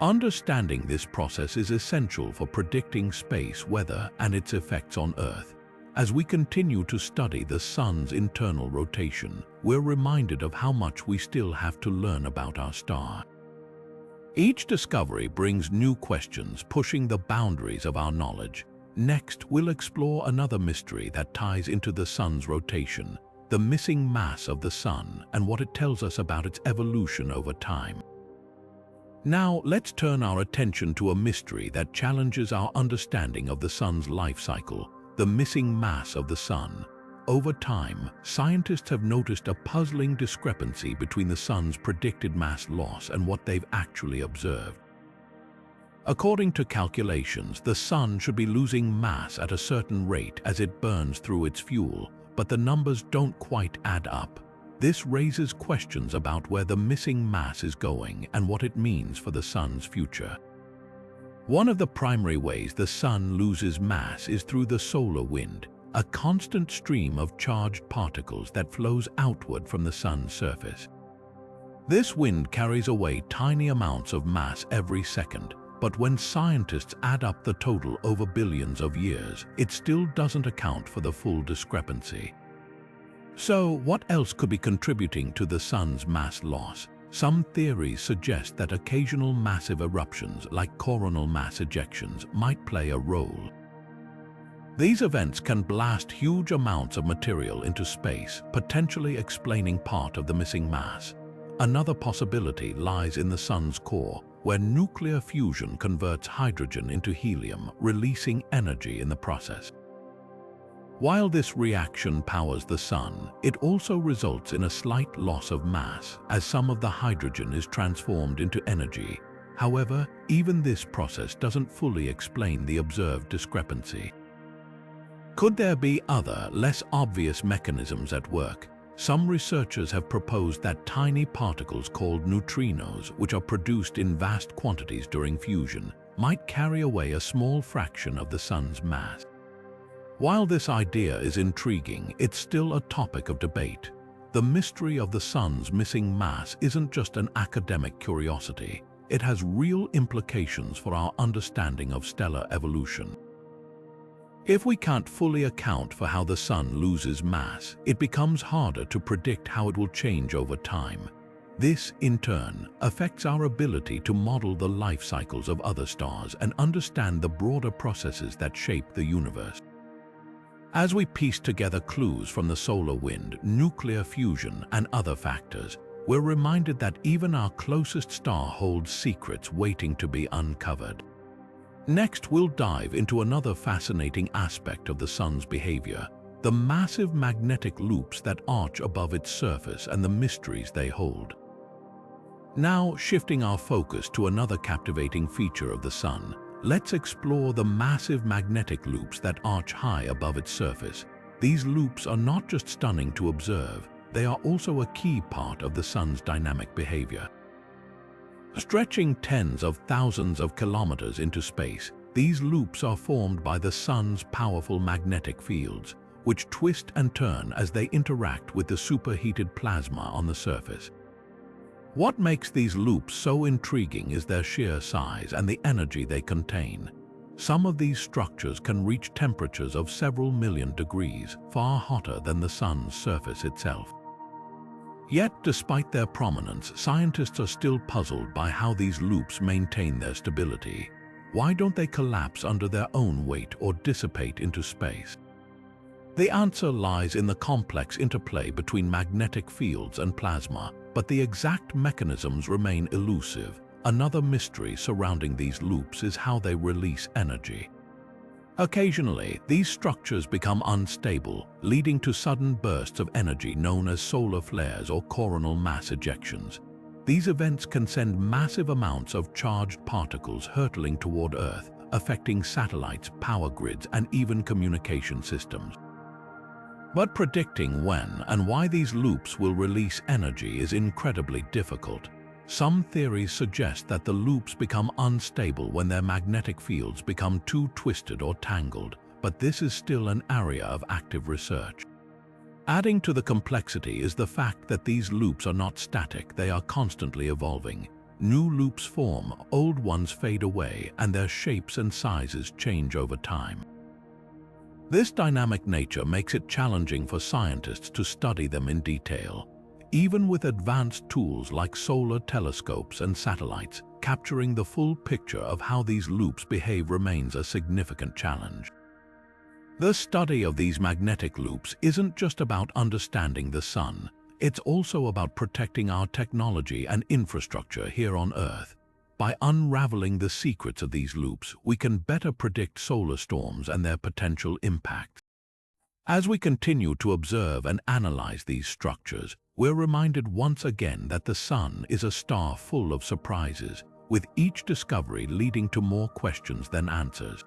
Understanding this process is essential for predicting space weather and its effects on Earth. As we continue to study the sun's internal rotation, we're reminded of how much we still have to learn about our star. Each discovery brings new questions, pushing the boundaries of our knowledge. Next, we'll explore another mystery that ties into the sun's rotation, the missing mass of the sun and what it tells us about its evolution over time. Now, let's turn our attention to a mystery that challenges our understanding of the sun's life cycle, the missing mass of the sun. Over time, scientists have noticed a puzzling discrepancy between the sun's predicted mass loss and what they've actually observed. According to calculations, the sun should be losing mass at a certain rate as it burns through its fuel, but the numbers don't quite add up. This raises questions about where the missing mass is going and what it means for the sun's future. One of the primary ways the sun loses mass is through the solar wind, a constant stream of charged particles that flows outward from the sun's surface. This wind carries away tiny amounts of mass every second, but when scientists add up the total over billions of years, it still doesn't account for the full discrepancy. So, what else could be contributing to the sun's mass loss? Some theories suggest that occasional massive eruptions, like coronal mass ejections, might play a role. These events can blast huge amounts of material into space, potentially explaining part of the missing mass. Another possibility lies in the sun's core, where nuclear fusion converts hydrogen into helium, releasing energy in the process. While this reaction powers the sun, it also results in a slight loss of mass, as some of the hydrogen is transformed into energy. However, even this process doesn't fully explain the observed discrepancy. Could there be other, less obvious mechanisms at work? Some researchers have proposed that tiny particles called neutrinos, which are produced in vast quantities during fusion, might carry away a small fraction of the sun's mass. While this idea is intriguing, it's still a topic of debate. The mystery of the sun's missing mass isn't just an academic curiosity. It has real implications for our understanding of stellar evolution. If we can't fully account for how the sun loses mass, it becomes harder to predict how it will change over time. This, in turn, affects our ability to model the life cycles of other stars and understand the broader processes that shape the universe. As we piece together clues from the solar wind, nuclear fusion, and other factors, we're reminded that even our closest star holds secrets waiting to be uncovered. Next, we'll dive into another fascinating aspect of the sun's behavior, the massive magnetic loops that arch above its surface and the mysteries they hold. Now, shifting our focus to another captivating feature of the sun, let's explore the massive magnetic loops that arch high above its surface. These loops are not just stunning to observe, they are also a key part of the sun's dynamic behavior. Stretching tens of thousands of kilometers into space, these loops are formed by the sun's powerful magnetic fields, which twist and turn as they interact with the superheated plasma on the surface. What makes these loops so intriguing is their sheer size and the energy they contain. Some of these structures can reach temperatures of several million degrees, far hotter than the sun's surface itself. Yet, despite their prominence, scientists are still puzzled by how these loops maintain their stability. Why don't they collapse under their own weight or dissipate into space? The answer lies in the complex interplay between magnetic fields and plasma, but the exact mechanisms remain elusive. Another mystery surrounding these loops is how they release energy. Occasionally, these structures become unstable, leading to sudden bursts of energy known as solar flares or coronal mass ejections. These events can send massive amounts of charged particles hurtling toward Earth, affecting satellites, power grids, and even communication systems. But predicting when and why these loops will release energy is incredibly difficult. Some theories suggest that the loops become unstable when their magnetic fields become too twisted or tangled, but this is still an area of active research. Adding to the complexity is the fact that these loops are not static, they are constantly evolving. New loops form, old ones fade away, and their shapes and sizes change over time. This dynamic nature makes it challenging for scientists to study them in detail. Even with advanced tools like solar telescopes and satellites, capturing the full picture of how these loops behave remains a significant challenge. The study of these magnetic loops isn't just about understanding the Sun, it's also about protecting our technology and infrastructure here on Earth. By unraveling the secrets of these loops, we can better predict solar storms and their potential impacts. As we continue to observe and analyze these structures, we're reminded once again that the Sun is a star full of surprises, with each discovery leading to more questions than answers.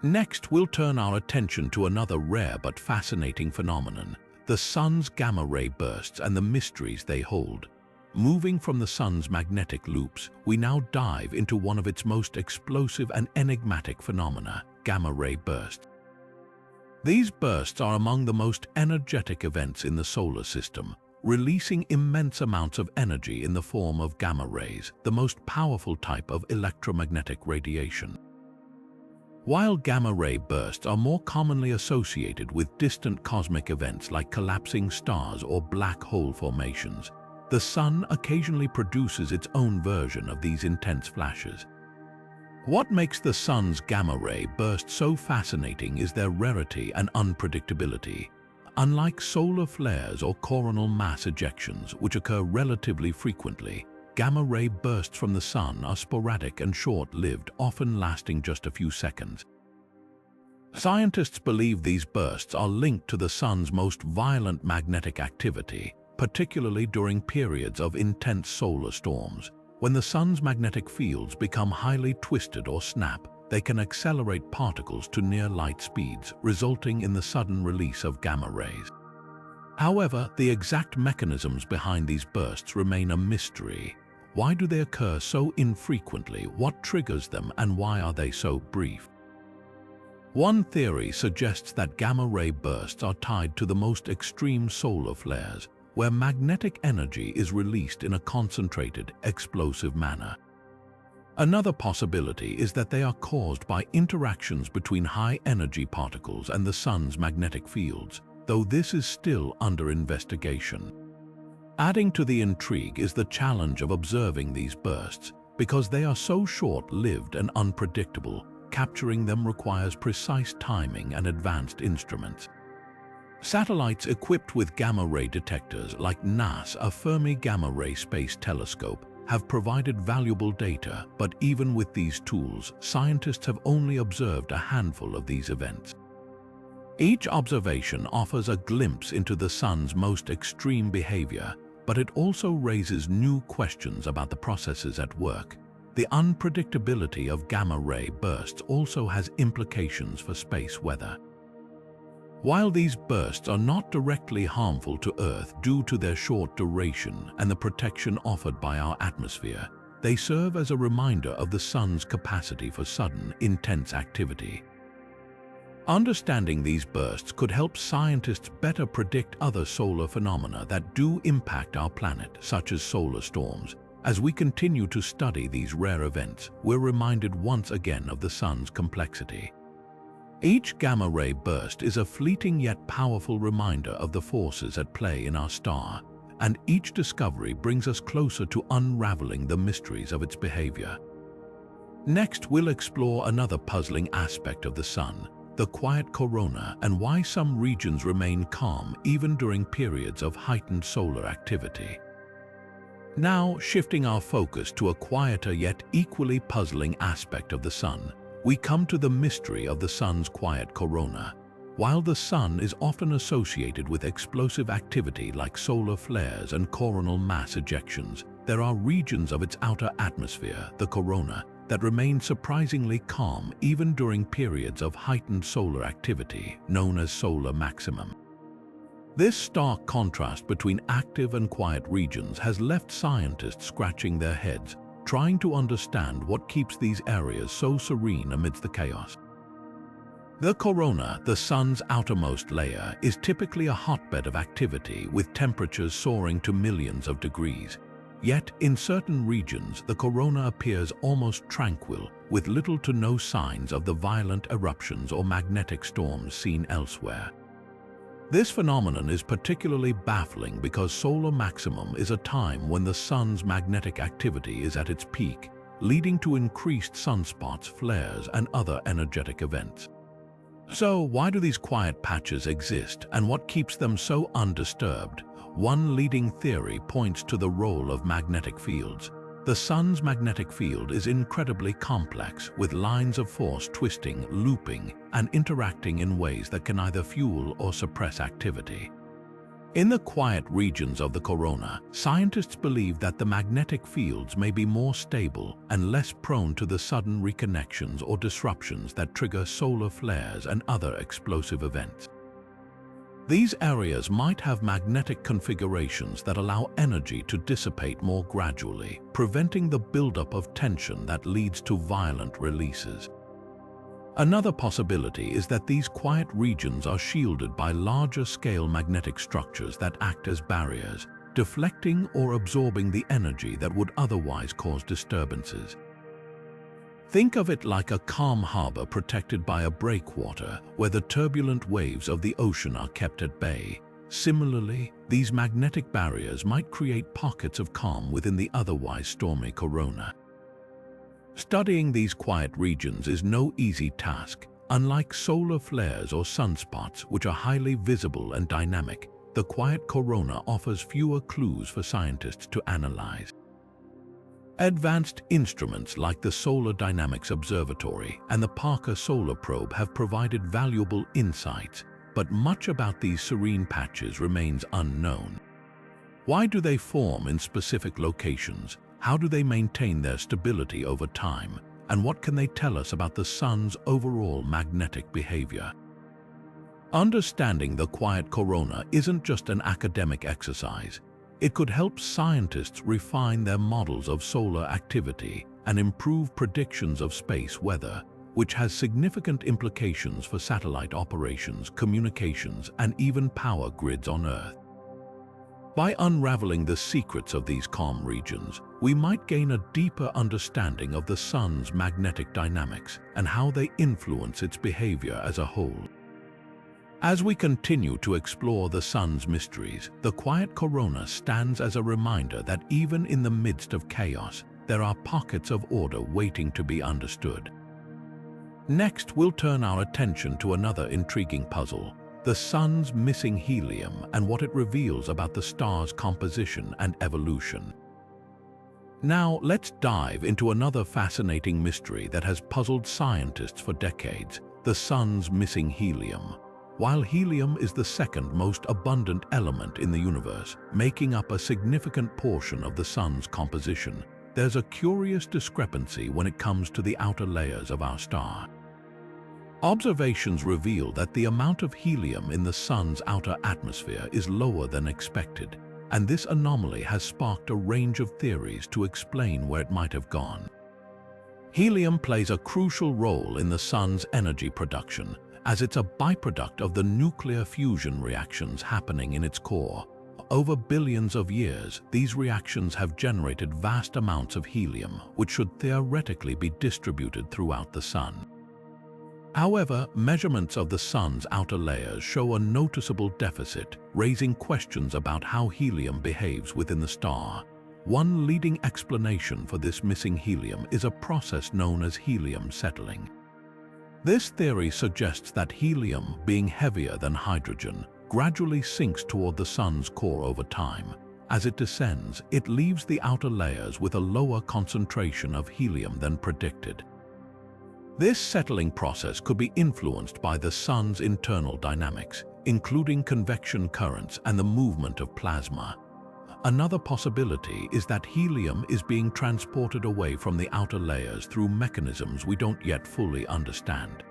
Next, we'll turn our attention to another rare but fascinating phenomenon, the Sun's gamma-ray bursts and the mysteries they hold. Moving from the Sun's magnetic loops, we now dive into one of its most explosive and enigmatic phenomena, gamma-ray bursts. These bursts are among the most energetic events in the solar system, releasing immense amounts of energy in the form of gamma rays, the most powerful type of electromagnetic radiation. While gamma-ray bursts are more commonly associated with distant cosmic events like collapsing stars or black hole formations, the Sun occasionally produces its own version of these intense flashes. What makes the Sun's gamma-ray burst so fascinating is their rarity and unpredictability. Unlike solar flares or coronal mass ejections, which occur relatively frequently, gamma-ray bursts from the Sun are sporadic and short-lived, often lasting just a few seconds. Scientists believe these bursts are linked to the Sun's most violent magnetic activity, particularly during periods of intense solar storms. When the Sun's magnetic fields become highly twisted or snap, they can accelerate particles to near light speeds, resulting in the sudden release of gamma rays. However, the exact mechanisms behind these bursts remain a mystery. Why do they occur so infrequently? What triggers them, and why are they so brief? One theory suggests that gamma-ray bursts are tied to the most extreme solar flares, where magnetic energy is released in a concentrated, explosive manner. Another possibility is that they are caused by interactions between high-energy particles and the Sun's magnetic fields, though this is still under investigation. Adding to the intrigue is the challenge of observing these bursts. Because they are so short-lived and unpredictable, capturing them requires precise timing and advanced instruments. Satellites equipped with gamma-ray detectors like NASA's Fermi Gamma-Ray Space Telescope have provided valuable data, but even with these tools, scientists have only observed a handful of these events. Each observation offers a glimpse into the Sun's most extreme behavior, but it also raises new questions about the processes at work. The unpredictability of gamma-ray bursts also has implications for space weather. While these bursts are not directly harmful to Earth due to their short duration and the protection offered by our atmosphere, they serve as a reminder of the Sun's capacity for sudden, intense activity. Understanding these bursts could help scientists better predict other solar phenomena that do impact our planet, such as solar storms. As we continue to study these rare events, we're reminded once again of the Sun's complexity. Each gamma-ray burst is a fleeting yet powerful reminder of the forces at play in our star, and each discovery brings us closer to unraveling the mysteries of its behavior. Next, we'll explore another puzzling aspect of the Sun, the quiet corona, and why some regions remain calm even during periods of heightened solar activity. Now, shifting our focus to a quieter yet equally puzzling aspect of the Sun, we come to the mystery of the Sun's quiet corona. While the Sun is often associated with explosive activity like solar flares and coronal mass ejections, there are regions of its outer atmosphere, the corona, that remain surprisingly calm even during periods of heightened solar activity, known as solar maximum. This stark contrast between active and quiet regions has left scientists scratching their heads, trying to understand what keeps these areas so serene amidst the chaos. The corona, the Sun's outermost layer, is typically a hotbed of activity with temperatures soaring to millions of degrees. Yet, in certain regions, the corona appears almost tranquil, with little to no signs of the violent eruptions or magnetic storms seen elsewhere. This phenomenon is particularly baffling because solar maximum is a time when the Sun's magnetic activity is at its peak, leading to increased sunspots, flares, and other energetic events. So, why do these quiet patches exist, and what keeps them so undisturbed? One leading theory points to the role of magnetic fields. The Sun's magnetic field is incredibly complex, with lines of force twisting, looping, and interacting in ways that can either fuel or suppress activity. In the quiet regions of the corona, scientists believe that the magnetic fields may be more stable and less prone to the sudden reconnections or disruptions that trigger solar flares and other explosive events. These areas might have magnetic configurations that allow energy to dissipate more gradually, preventing the buildup of tension that leads to violent releases. Another possibility is that these quiet regions are shielded by larger-scale magnetic structures that act as barriers, deflecting or absorbing the energy that would otherwise cause disturbances. Think of it like a calm harbor protected by a breakwater where the turbulent waves of the ocean are kept at bay. Similarly, these magnetic barriers might create pockets of calm within the otherwise stormy corona. Studying these quiet regions is no easy task. Unlike solar flares or sunspots, which are highly visible and dynamic, the quiet corona offers fewer clues for scientists to analyze. Advanced instruments like the Solar Dynamics Observatory and the Parker Solar Probe have provided valuable insights, but much about these serene patches remains unknown. Why do they form in specific locations? How do they maintain their stability over time? And what can they tell us about the Sun's overall magnetic behavior? Understanding the quiet corona isn't just an academic exercise. It could help scientists refine their models of solar activity and improve predictions of space weather, which has significant implications for satellite operations, communications, and even power grids on Earth. By unraveling the secrets of these calm regions, we might gain a deeper understanding of the Sun's magnetic dynamics and how they influence its behavior as a whole. As we continue to explore the Sun's mysteries, the quiet corona stands as a reminder that even in the midst of chaos, there are pockets of order waiting to be understood. Next, we'll turn our attention to another intriguing puzzle, the Sun's missing helium and what it reveals about the star's composition and evolution. Now, let's dive into another fascinating mystery that has puzzled scientists for decades, the Sun's missing helium. While helium is the second most abundant element in the universe, making up a significant portion of the Sun's composition, there's a curious discrepancy when it comes to the outer layers of our star. Observations reveal that the amount of helium in the Sun's outer atmosphere is lower than expected, and this anomaly has sparked a range of theories to explain where it might have gone. Helium plays a crucial role in the Sun's energy production, as it's a byproduct of the nuclear fusion reactions happening in its core. Over billions of years, these reactions have generated vast amounts of helium, which should theoretically be distributed throughout the Sun. However, measurements of the Sun's outer layers show a noticeable deficit, raising questions about how helium behaves within the star. One leading explanation for this missing helium is a process known as helium settling. This theory suggests that helium, being heavier than hydrogen, gradually sinks toward the sun's core over time. As it descends, it leaves the outer layers with a lower concentration of helium than predicted. This settling process could be influenced by the sun's internal dynamics, including convection currents and the movement of plasma. Another possibility is that helium is being transported away from the outer layers through mechanisms we don't yet fully understand.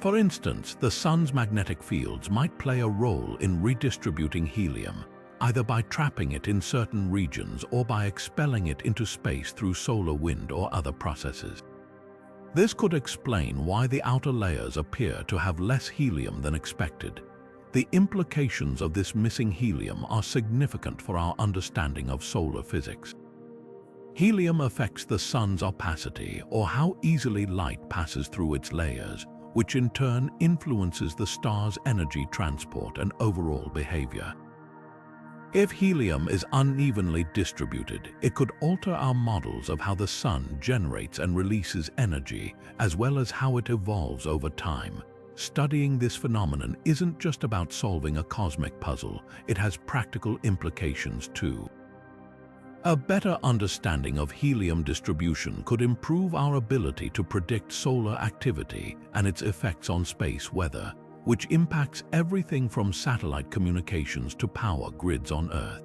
For instance, the sun's magnetic fields might play a role in redistributing helium, either by trapping it in certain regions or by expelling it into space through solar wind or other processes. This could explain why the outer layers appear to have less helium than expected. The implications of this missing helium are significant for our understanding of solar physics. Helium affects the sun's opacity, or how easily light passes through its layers, which in turn influences the star's energy transport and overall behavior. If helium is unevenly distributed, it could alter our models of how the sun generates and releases energy, as well as how it evolves over time. Studying this phenomenon isn't just about solving a cosmic puzzle, it has practical implications too. A better understanding of helium distribution could improve our ability to predict solar activity and its effects on space weather, which impacts everything from satellite communications to power grids on Earth.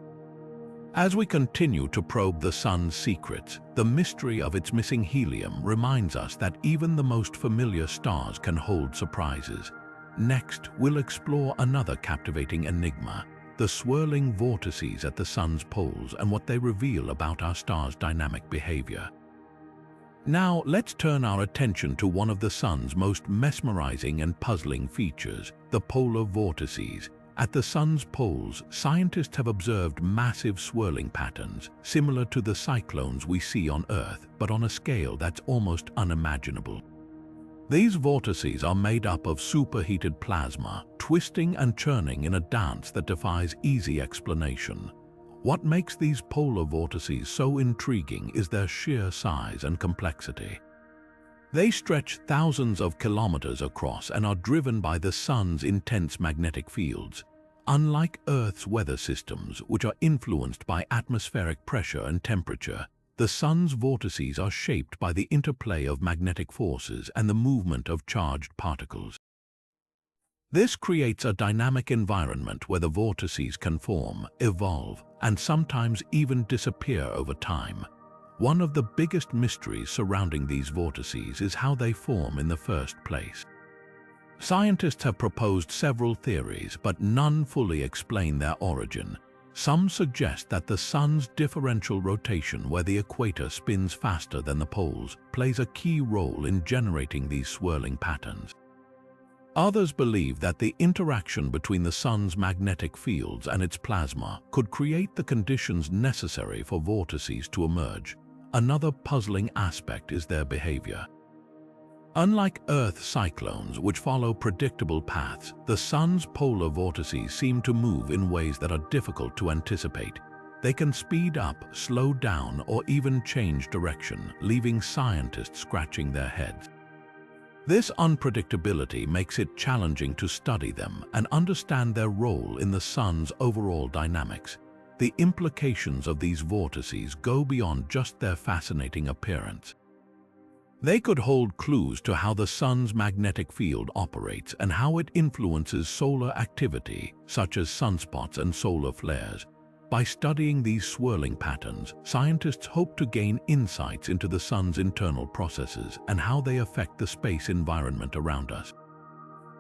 As we continue to probe the sun's secrets, the mystery of its missing helium reminds us that even the most familiar stars can hold surprises. Next, we'll explore another captivating enigma, the swirling vortices at the sun's poles and what they reveal about our star's dynamic behavior. Now, let's turn our attention to one of the sun's most mesmerizing and puzzling features, the polar vortices. At the sun's poles, scientists have observed massive swirling patterns, similar to the cyclones we see on Earth, but on a scale that's almost unimaginable. These vortices are made up of superheated plasma, twisting and churning in a dance that defies easy explanation. What makes these polar vortices so intriguing is their sheer size and complexity. They stretch thousands of kilometers across and are driven by the sun's intense magnetic fields. Unlike Earth's weather systems, which are influenced by atmospheric pressure and temperature, the sun's vortices are shaped by the interplay of magnetic forces and the movement of charged particles. This creates a dynamic environment where the vortices can form, evolve, and sometimes even disappear over time. One of the biggest mysteries surrounding these vortices is how they form in the first place. Scientists have proposed several theories, but none fully explain their origin. Some suggest that the sun's differential rotation, where the equator spins faster than the poles, plays a key role in generating these swirling patterns. Others believe that the interaction between the sun's magnetic fields and its plasma could create the conditions necessary for vortices to emerge. Another puzzling aspect is their behavior. Unlike Earth cyclones, which follow predictable paths, the sun's polar vortices seem to move in ways that are difficult to anticipate. They can speed up, slow down, or even change direction, leaving scientists scratching their heads. This unpredictability makes it challenging to study them and understand their role in the sun's overall dynamics. The implications of these vortices go beyond just their fascinating appearance. They could hold clues to how the sun's magnetic field operates and how it influences solar activity, such as sunspots and solar flares. By studying these swirling patterns, scientists hope to gain insights into the sun's internal processes and how they affect the space environment around us.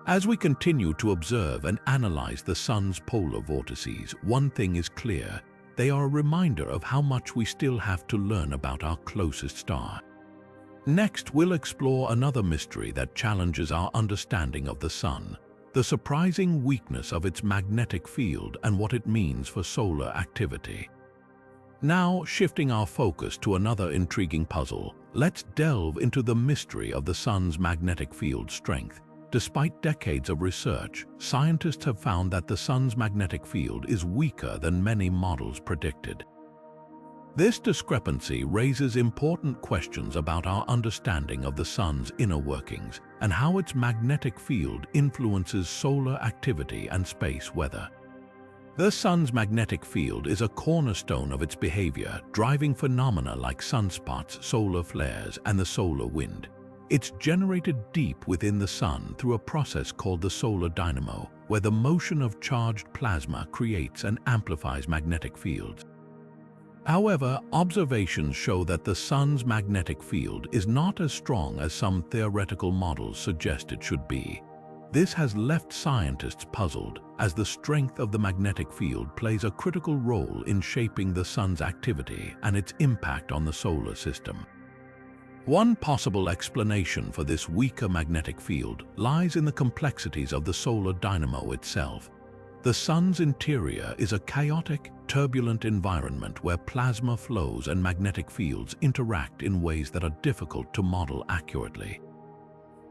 As we continue to observe and analyze the sun's polar vortices, one thing is clear: they are a reminder of how much we still have to learn about our closest star. Next, we'll explore another mystery that challenges our understanding of the sun: the surprising weakness of its magnetic field and what it means for solar activity. Now, shifting our focus to another intriguing puzzle, let's delve into the mystery of the sun's magnetic field strength. Despite decades of research, scientists have found that the sun's magnetic field is weaker than many models predicted. This discrepancy raises important questions about our understanding of the Sun's inner workings and how its magnetic field influences solar activity and space weather. The Sun's magnetic field is a cornerstone of its behavior, driving phenomena like sunspots, solar flares, and the solar wind. It's generated deep within the Sun through a process called the solar dynamo, where the motion of charged plasma creates and amplifies magnetic fields. However, observations show that the Sun's magnetic field is not as strong as some theoretical models suggest it should be. This has left scientists puzzled, as the strength of the magnetic field plays a critical role in shaping the Sun's activity and its impact on the solar system. One possible explanation for this weaker magnetic field lies in the complexities of the solar dynamo itself. The Sun's interior is a chaotic, turbulent environment where plasma flows and magnetic fields interact in ways that are difficult to model accurately.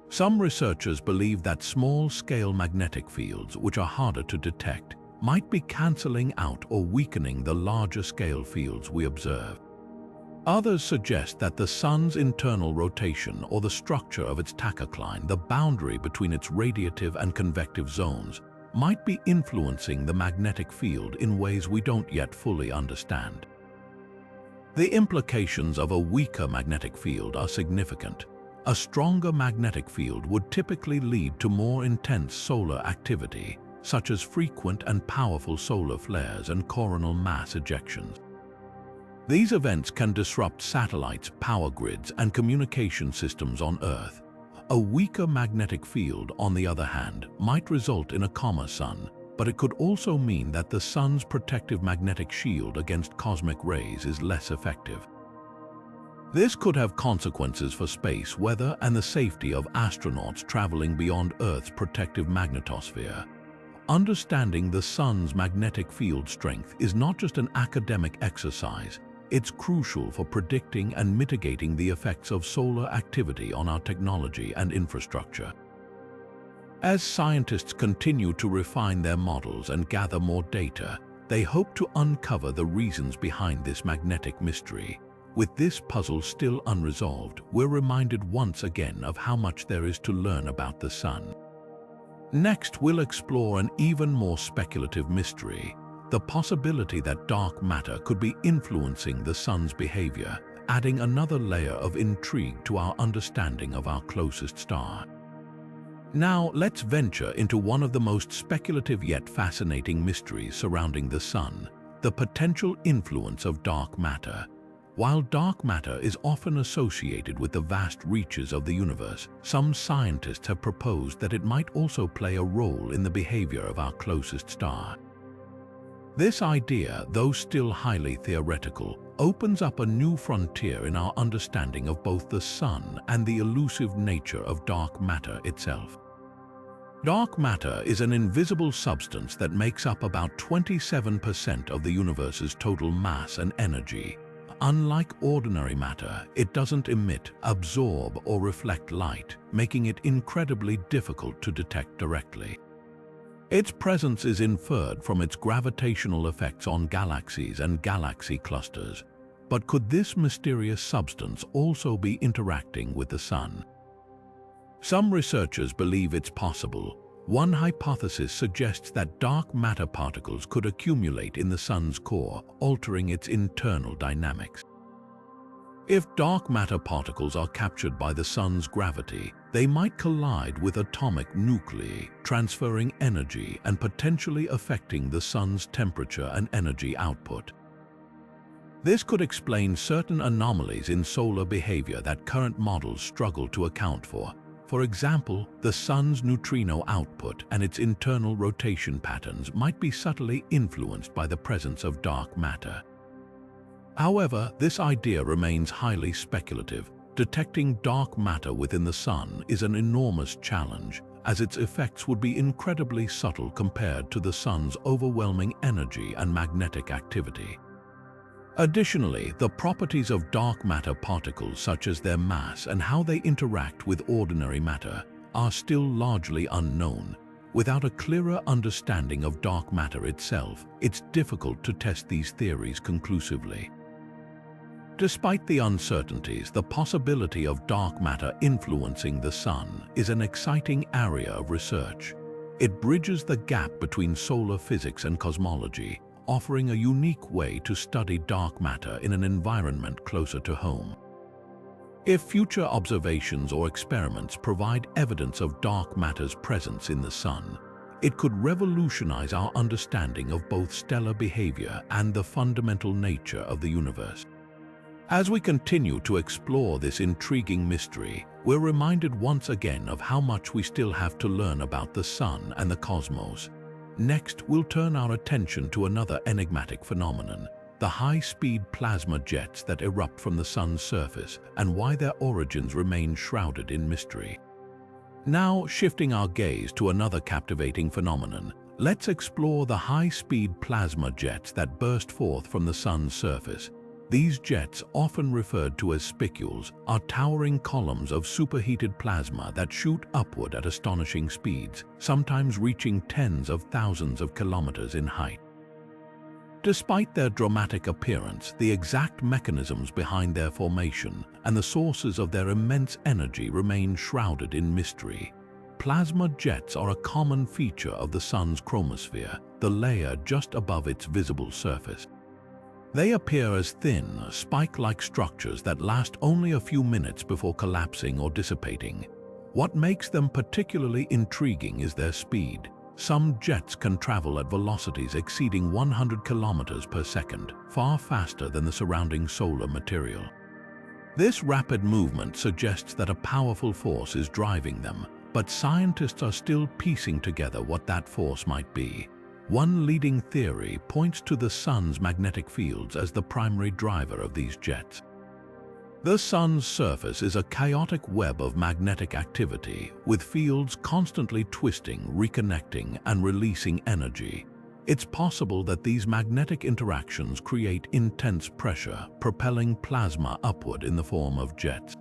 Some researchers believe that small-scale magnetic fields, which are harder to detect, might be cancelling out or weakening the larger-scale fields we observe. Others suggest that the Sun's internal rotation or the structure of its tachocline, the boundary between its radiative and convective zones, might be influencing the magnetic field in ways we don't yet fully understand. The implications of a weaker magnetic field are significant. A stronger magnetic field would typically lead to more intense solar activity, such as frequent and powerful solar flares and coronal mass ejections. These events can disrupt satellites, power grids, and communication systems on Earth. A weaker magnetic field, on the other hand, might result in a calmer Sun, but it could also mean that the Sun's protective magnetic shield against cosmic rays is less effective. This could have consequences for space weather and the safety of astronauts traveling beyond Earth's protective magnetosphere. Understanding the Sun's magnetic field strength is not just an academic exercise. It's crucial for predicting and mitigating the effects of solar activity on our technology and infrastructure. As scientists continue to refine their models and gather more data, they hope to uncover the reasons behind this magnetic mystery. With this puzzle still unresolved, we're reminded once again of how much there is to learn about the Sun. Next, we'll explore an even more speculative mystery: the possibility that dark matter could be influencing the Sun's behavior, adding another layer of intrigue to our understanding of our closest star. Now, let's venture into one of the most speculative yet fascinating mysteries surrounding the Sun: the potential influence of dark matter. While dark matter is often associated with the vast reaches of the universe, some scientists have proposed that it might also play a role in the behavior of our closest star. This idea, though still highly theoretical, opens up a new frontier in our understanding of both the Sun and the elusive nature of dark matter itself. Dark matter is an invisible substance that makes up about 27% of the universe's total mass and energy. Unlike ordinary matter, it doesn't emit, absorb, or reflect light, making it incredibly difficult to detect directly. Its presence is inferred from its gravitational effects on galaxies and galaxy clusters. But could this mysterious substance also be interacting with the Sun? Some researchers believe it's possible. One hypothesis suggests that dark matter particles could accumulate in the Sun's core, altering its internal dynamics. If dark matter particles are captured by the Sun's gravity, they might collide with atomic nuclei, transferring energy and potentially affecting the Sun's temperature and energy output. This could explain certain anomalies in solar behavior that current models struggle to account for. For example, the Sun's neutrino output and its internal rotation patterns might be subtly influenced by the presence of dark matter. However, this idea remains highly speculative. Detecting dark matter within the Sun is an enormous challenge, as its effects would be incredibly subtle compared to the Sun's overwhelming energy and magnetic activity. Additionally, the properties of dark matter particles, such as their mass and how they interact with ordinary matter, are still largely unknown. Without a clearer understanding of dark matter itself, it's difficult to test these theories conclusively. Despite the uncertainties, the possibility of dark matter influencing the Sun is an exciting area of research. It bridges the gap between solar physics and cosmology, offering a unique way to study dark matter in an environment closer to home. If future observations or experiments provide evidence of dark matter's presence in the Sun, it could revolutionize our understanding of both stellar behavior and the fundamental nature of the universe. As we continue to explore this intriguing mystery, we're reminded once again of how much we still have to learn about the Sun and the cosmos. Next, we'll turn our attention to another enigmatic phenomenon, the high-speed plasma jets that erupt from the Sun's surface and why their origins remain shrouded in mystery. Now, shifting our gaze to another captivating phenomenon, let's explore the high-speed plasma jets that burst forth from the Sun's surface. These jets, often referred to as spicules, are towering columns of superheated plasma that shoot upward at astonishing speeds, sometimes reaching tens of thousands of kilometers in height. Despite their dramatic appearance, the exact mechanisms behind their formation and the sources of their immense energy remain shrouded in mystery. Plasma jets are a common feature of the Sun's chromosphere, the layer just above its visible surface. They appear as thin, spike-like structures that last only a few minutes before collapsing or dissipating. What makes them particularly intriguing is their speed. Some jets can travel at velocities exceeding 100 kilometers per second, far faster than the surrounding solar material. This rapid movement suggests that a powerful force is driving them, but scientists are still piecing together what that force might be. One leading theory points to the Sun's magnetic fields as the primary driver of these jets. The Sun's surface is a chaotic web of magnetic activity, with fields constantly twisting, reconnecting, and releasing energy. It's possible that these magnetic interactions create intense pressure, propelling plasma upward in the form of jets.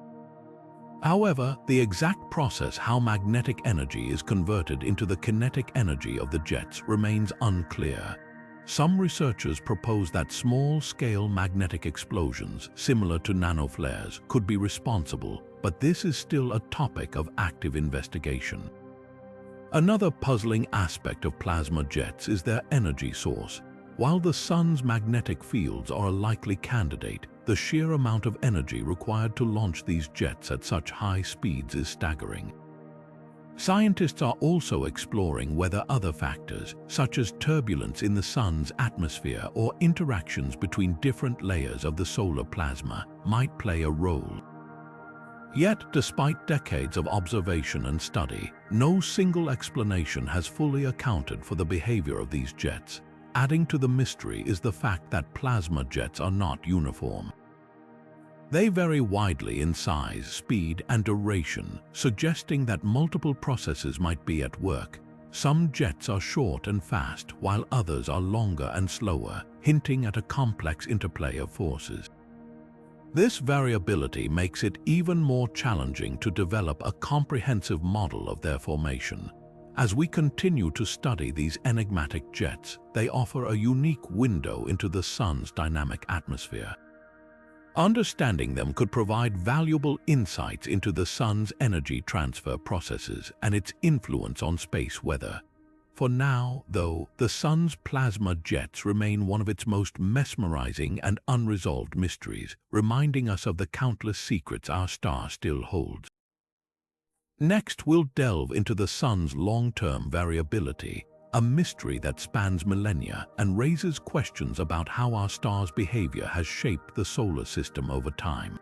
However, the exact process how magnetic energy is converted into the kinetic energy of the jets remains unclear. Some researchers propose that small-scale magnetic explosions, similar to nanoflares, could be responsible, but this is still a topic of active investigation. Another puzzling aspect of plasma jets is their energy source. While the Sun's magnetic fields are a likely candidate, the sheer amount of energy required to launch these jets at such high speeds is staggering. Scientists are also exploring whether other factors, such as turbulence in the Sun's atmosphere or interactions between different layers of the solar plasma, might play a role. Yet, despite decades of observation and study, no single explanation has fully accounted for the behavior of these jets. Adding to the mystery is the fact that plasma jets are not uniform. They vary widely in size, speed, and duration, suggesting that multiple processes might be at work. Some jets are short and fast, while others are longer and slower, hinting at a complex interplay of forces. This variability makes it even more challenging to develop a comprehensive model of their formation. As we continue to study these enigmatic jets, they offer a unique window into the Sun's dynamic atmosphere. Understanding them could provide valuable insights into the Sun's energy transfer processes and its influence on space weather. For now, though, the Sun's plasma jets remain one of its most mesmerizing and unresolved mysteries, reminding us of the countless secrets our star still holds. Next, we'll delve into the Sun's long-term variability, a mystery that spans millennia and raises questions about how our star's behavior has shaped the solar system over time.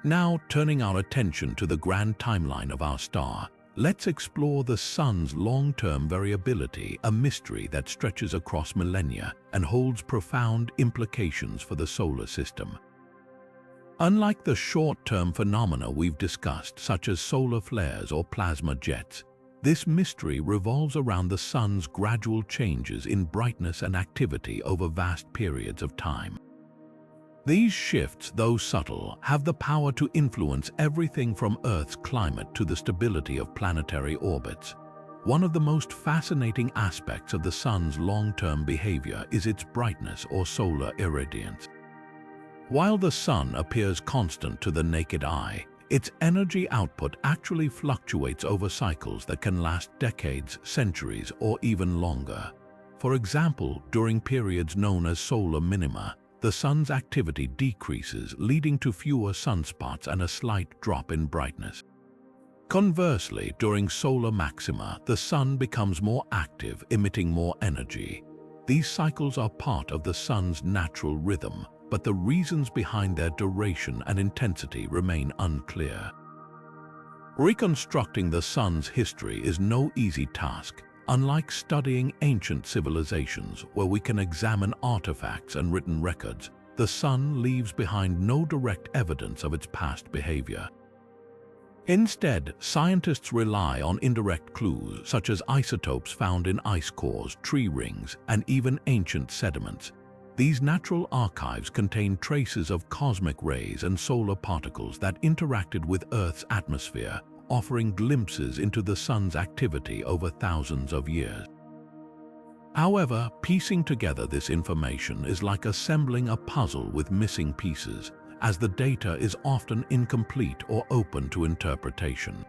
Now, turning our attention to the grand timeline of our star, let's explore the Sun's long-term variability, a mystery that stretches across millennia and holds profound implications for the solar system. Unlike the short-term phenomena we've discussed, such as solar flares or plasma jets, this mystery revolves around the Sun's gradual changes in brightness and activity over vast periods of time. These shifts, though subtle, have the power to influence everything from Earth's climate to the stability of planetary orbits. One of the most fascinating aspects of the Sun's long-term behavior is its brightness or solar irradiance. While the sun appears constant to the naked eye, its energy output actually fluctuates over cycles that can last decades, centuries, or even longer. For example, during periods known as solar minima, the sun's activity decreases, leading to fewer sunspots and a slight drop in brightness. Conversely, during solar maxima, the sun becomes more active, emitting more energy. These cycles are part of the sun's natural rhythm, but the reasons behind their duration and intensity remain unclear. Reconstructing the sun's history is no easy task. Unlike studying ancient civilizations where we can examine artifacts and written records, the sun leaves behind no direct evidence of its past behavior. Instead, scientists rely on indirect clues such as isotopes found in ice cores, tree rings, and even ancient sediments. These natural archives contain traces of cosmic rays and solar particles that interacted with Earth's atmosphere, offering glimpses into the sun's activity over thousands of years. However, piecing together this information is like assembling a puzzle with missing pieces, as the data is often incomplete or open to interpretation.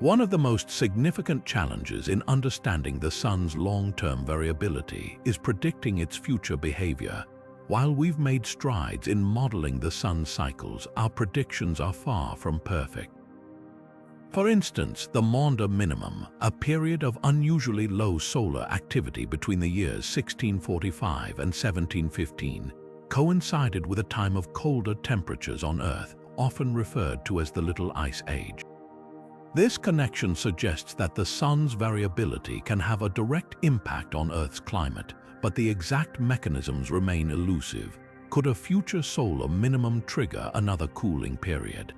One of the most significant challenges in understanding the sun's long-term variability is predicting its future behavior. While we've made strides in modeling the sun's cycles, our predictions are far from perfect. For instance, the Maunder minimum, a period of unusually low solar activity between the years 1645 and 1715, coincided with a time of colder temperatures on Earth, often referred to as the Little Ice Age. This connection suggests that the sun's variability can have a direct impact on Earth's climate, but the exact mechanisms remain elusive. Could a future solar minimum trigger another cooling period?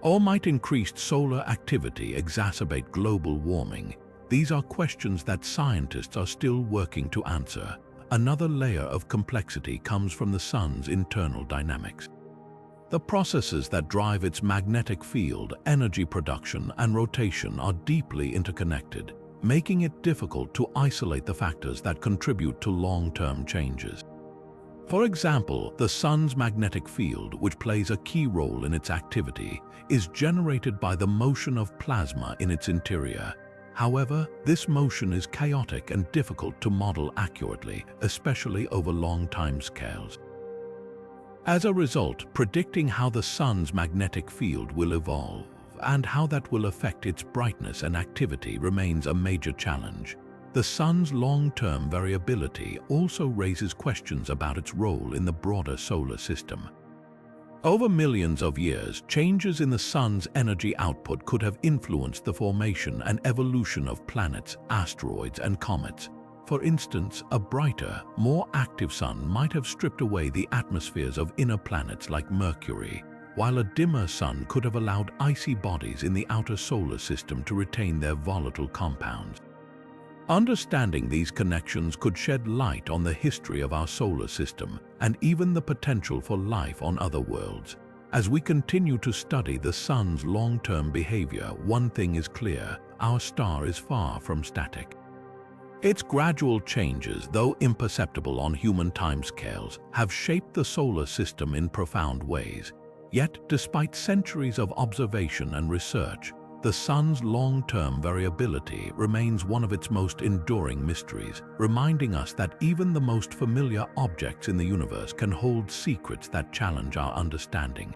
Or might increased solar activity exacerbate global warming? These are questions that scientists are still working to answer. Another layer of complexity comes from the sun's internal dynamics. The processes that drive its magnetic field, energy production, and rotation are deeply interconnected, making it difficult to isolate the factors that contribute to long-term changes. For example, the sun's magnetic field, which plays a key role in its activity, is generated by the motion of plasma in its interior. However, this motion is chaotic and difficult to model accurately, especially over long timescales. As a result, predicting how the sun's magnetic field will evolve and how that will affect its brightness and activity remains a major challenge. The sun's long-term variability also raises questions about its role in the broader solar system. Over millions of years, changes in the sun's energy output could have influenced the formation and evolution of planets, asteroids, and comets. For instance, a brighter, more active sun might have stripped away the atmospheres of inner planets like Mercury, while a dimmer sun could have allowed icy bodies in the outer solar system to retain their volatile compounds. Understanding these connections could shed light on the history of our solar system and even the potential for life on other worlds. As we continue to study the sun's long-term behavior, one thing is clear: our star is far from static. Its gradual changes, though imperceptible on human timescales, have shaped the solar system in profound ways. Yet, despite centuries of observation and research, the sun's long-term variability remains one of its most enduring mysteries, reminding us that even the most familiar objects in the universe can hold secrets that challenge our understanding.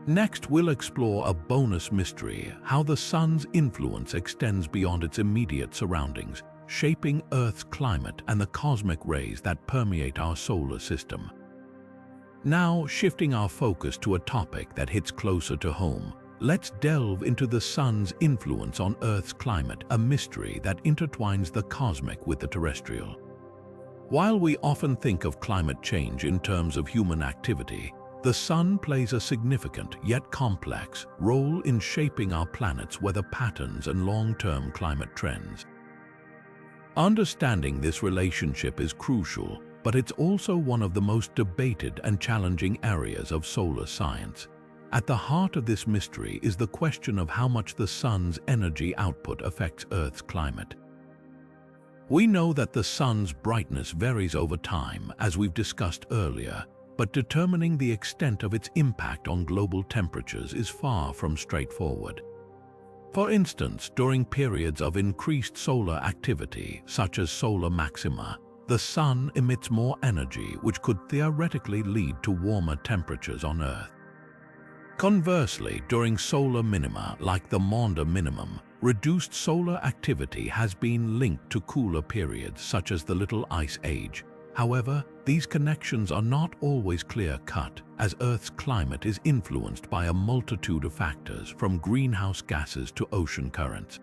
Next, we'll explore a bonus mystery: how the sun's influence extends beyond its immediate surroundings, shaping Earth's climate and the cosmic rays that permeate our solar system. Now, shifting our focus to a topic that hits closer to home, let's delve into the sun's influence on Earth's climate, a mystery that intertwines the cosmic with the terrestrial. While we often think of climate change in terms of human activity, the sun plays a significant yet complex role in shaping our planet's weather patterns and long-term climate trends. Understanding this relationship is crucial, but it's also one of the most debated and challenging areas of solar science. At the heart of this mystery is the question of how much the sun's energy output affects Earth's climate. We know that the sun's brightness varies over time, as we've discussed earlier, but determining the extent of its impact on global temperatures is far from straightforward. For instance, during periods of increased solar activity, such as solar maxima, the Sun emits more energy, which could theoretically lead to warmer temperatures on Earth. Conversely, during solar minima, like the Maunder minimum, reduced solar activity has been linked to cooler periods, such as the Little Ice Age. However, these connections are not always clear-cut, as Earth's climate is influenced by a multitude of factors, from greenhouse gases to ocean currents.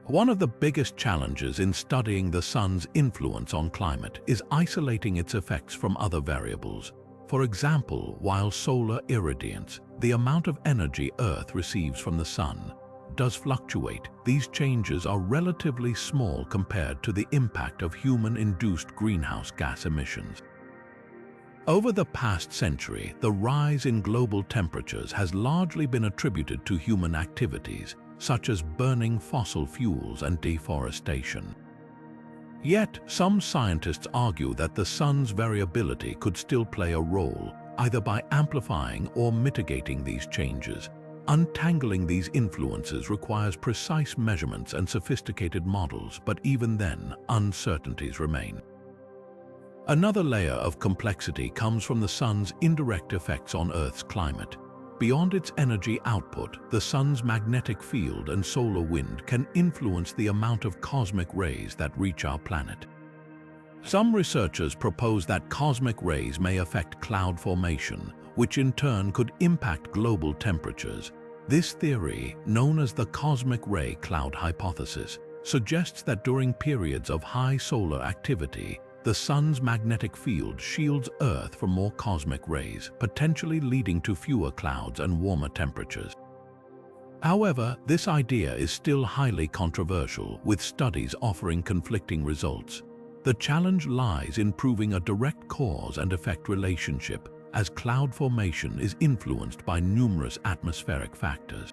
One of the biggest challenges in studying the Sun's influence on climate is isolating its effects from other variables. For example, while solar irradiance, the amount of energy Earth receives from the Sun, does fluctuate, these changes are relatively small compared to the impact of human-induced greenhouse gas emissions. Over the past century, the rise in global temperatures has largely been attributed to human activities, such as burning fossil fuels and deforestation. Yet, some scientists argue that the Sun's variability could still play a role, either by amplifying or mitigating these changes. Untangling these influences requires precise measurements and sophisticated models, but even then, uncertainties remain. Another layer of complexity comes from the Sun's indirect effects on Earth's climate. Beyond its energy output, the Sun's magnetic field and solar wind can influence the amount of cosmic rays that reach our planet. Some researchers propose that cosmic rays may affect cloud formation, which in turn could impact global temperatures. This theory, known as the cosmic ray cloud hypothesis, suggests that during periods of high solar activity, the Sun's magnetic field shields Earth from more cosmic rays, potentially leading to fewer clouds and warmer temperatures. However, this idea is still highly controversial, with studies offering conflicting results. The challenge lies in proving a direct cause and effect relationship, as cloud formation is influenced by numerous atmospheric factors.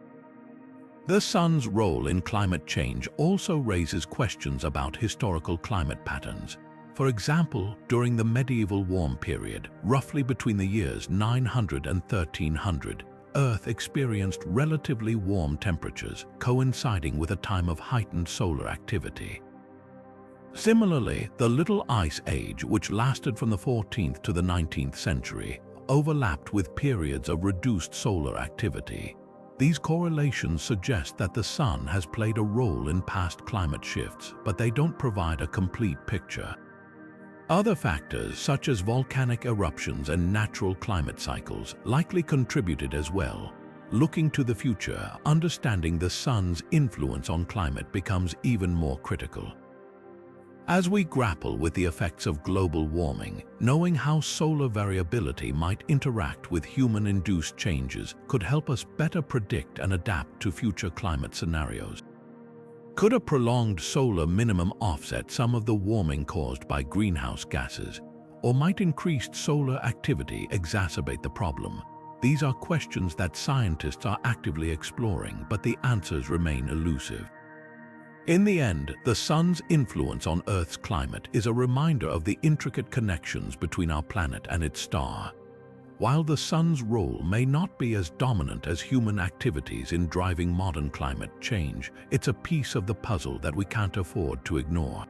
The Sun's role in climate change also raises questions about historical climate patterns. For example, during the medieval warm period, roughly between the years 900 and 1300, Earth experienced relatively warm temperatures, coinciding with a time of heightened solar activity. Similarly, the Little Ice Age, which lasted from the 14th to the 19th century, overlapped with periods of reduced solar activity. These correlations suggest that the Sun has played a role in past climate shifts, but they don't provide a complete picture. Other factors, such as volcanic eruptions and natural climate cycles, likely contributed as well. Looking to the future, understanding the Sun's influence on climate becomes even more critical. As we grapple with the effects of global warming, knowing how solar variability might interact with human-induced changes could help us better predict and adapt to future climate scenarios. Could a prolonged solar minimum offset some of the warming caused by greenhouse gases, or might increased solar activity exacerbate the problem? These are questions that scientists are actively exploring, but the answers remain elusive. In the end, the Sun's influence on Earth's climate is a reminder of the intricate connections between our planet and its star. While the Sun's role may not be as dominant as human activities in driving modern climate change, it's a piece of the puzzle that we can't afford to ignore.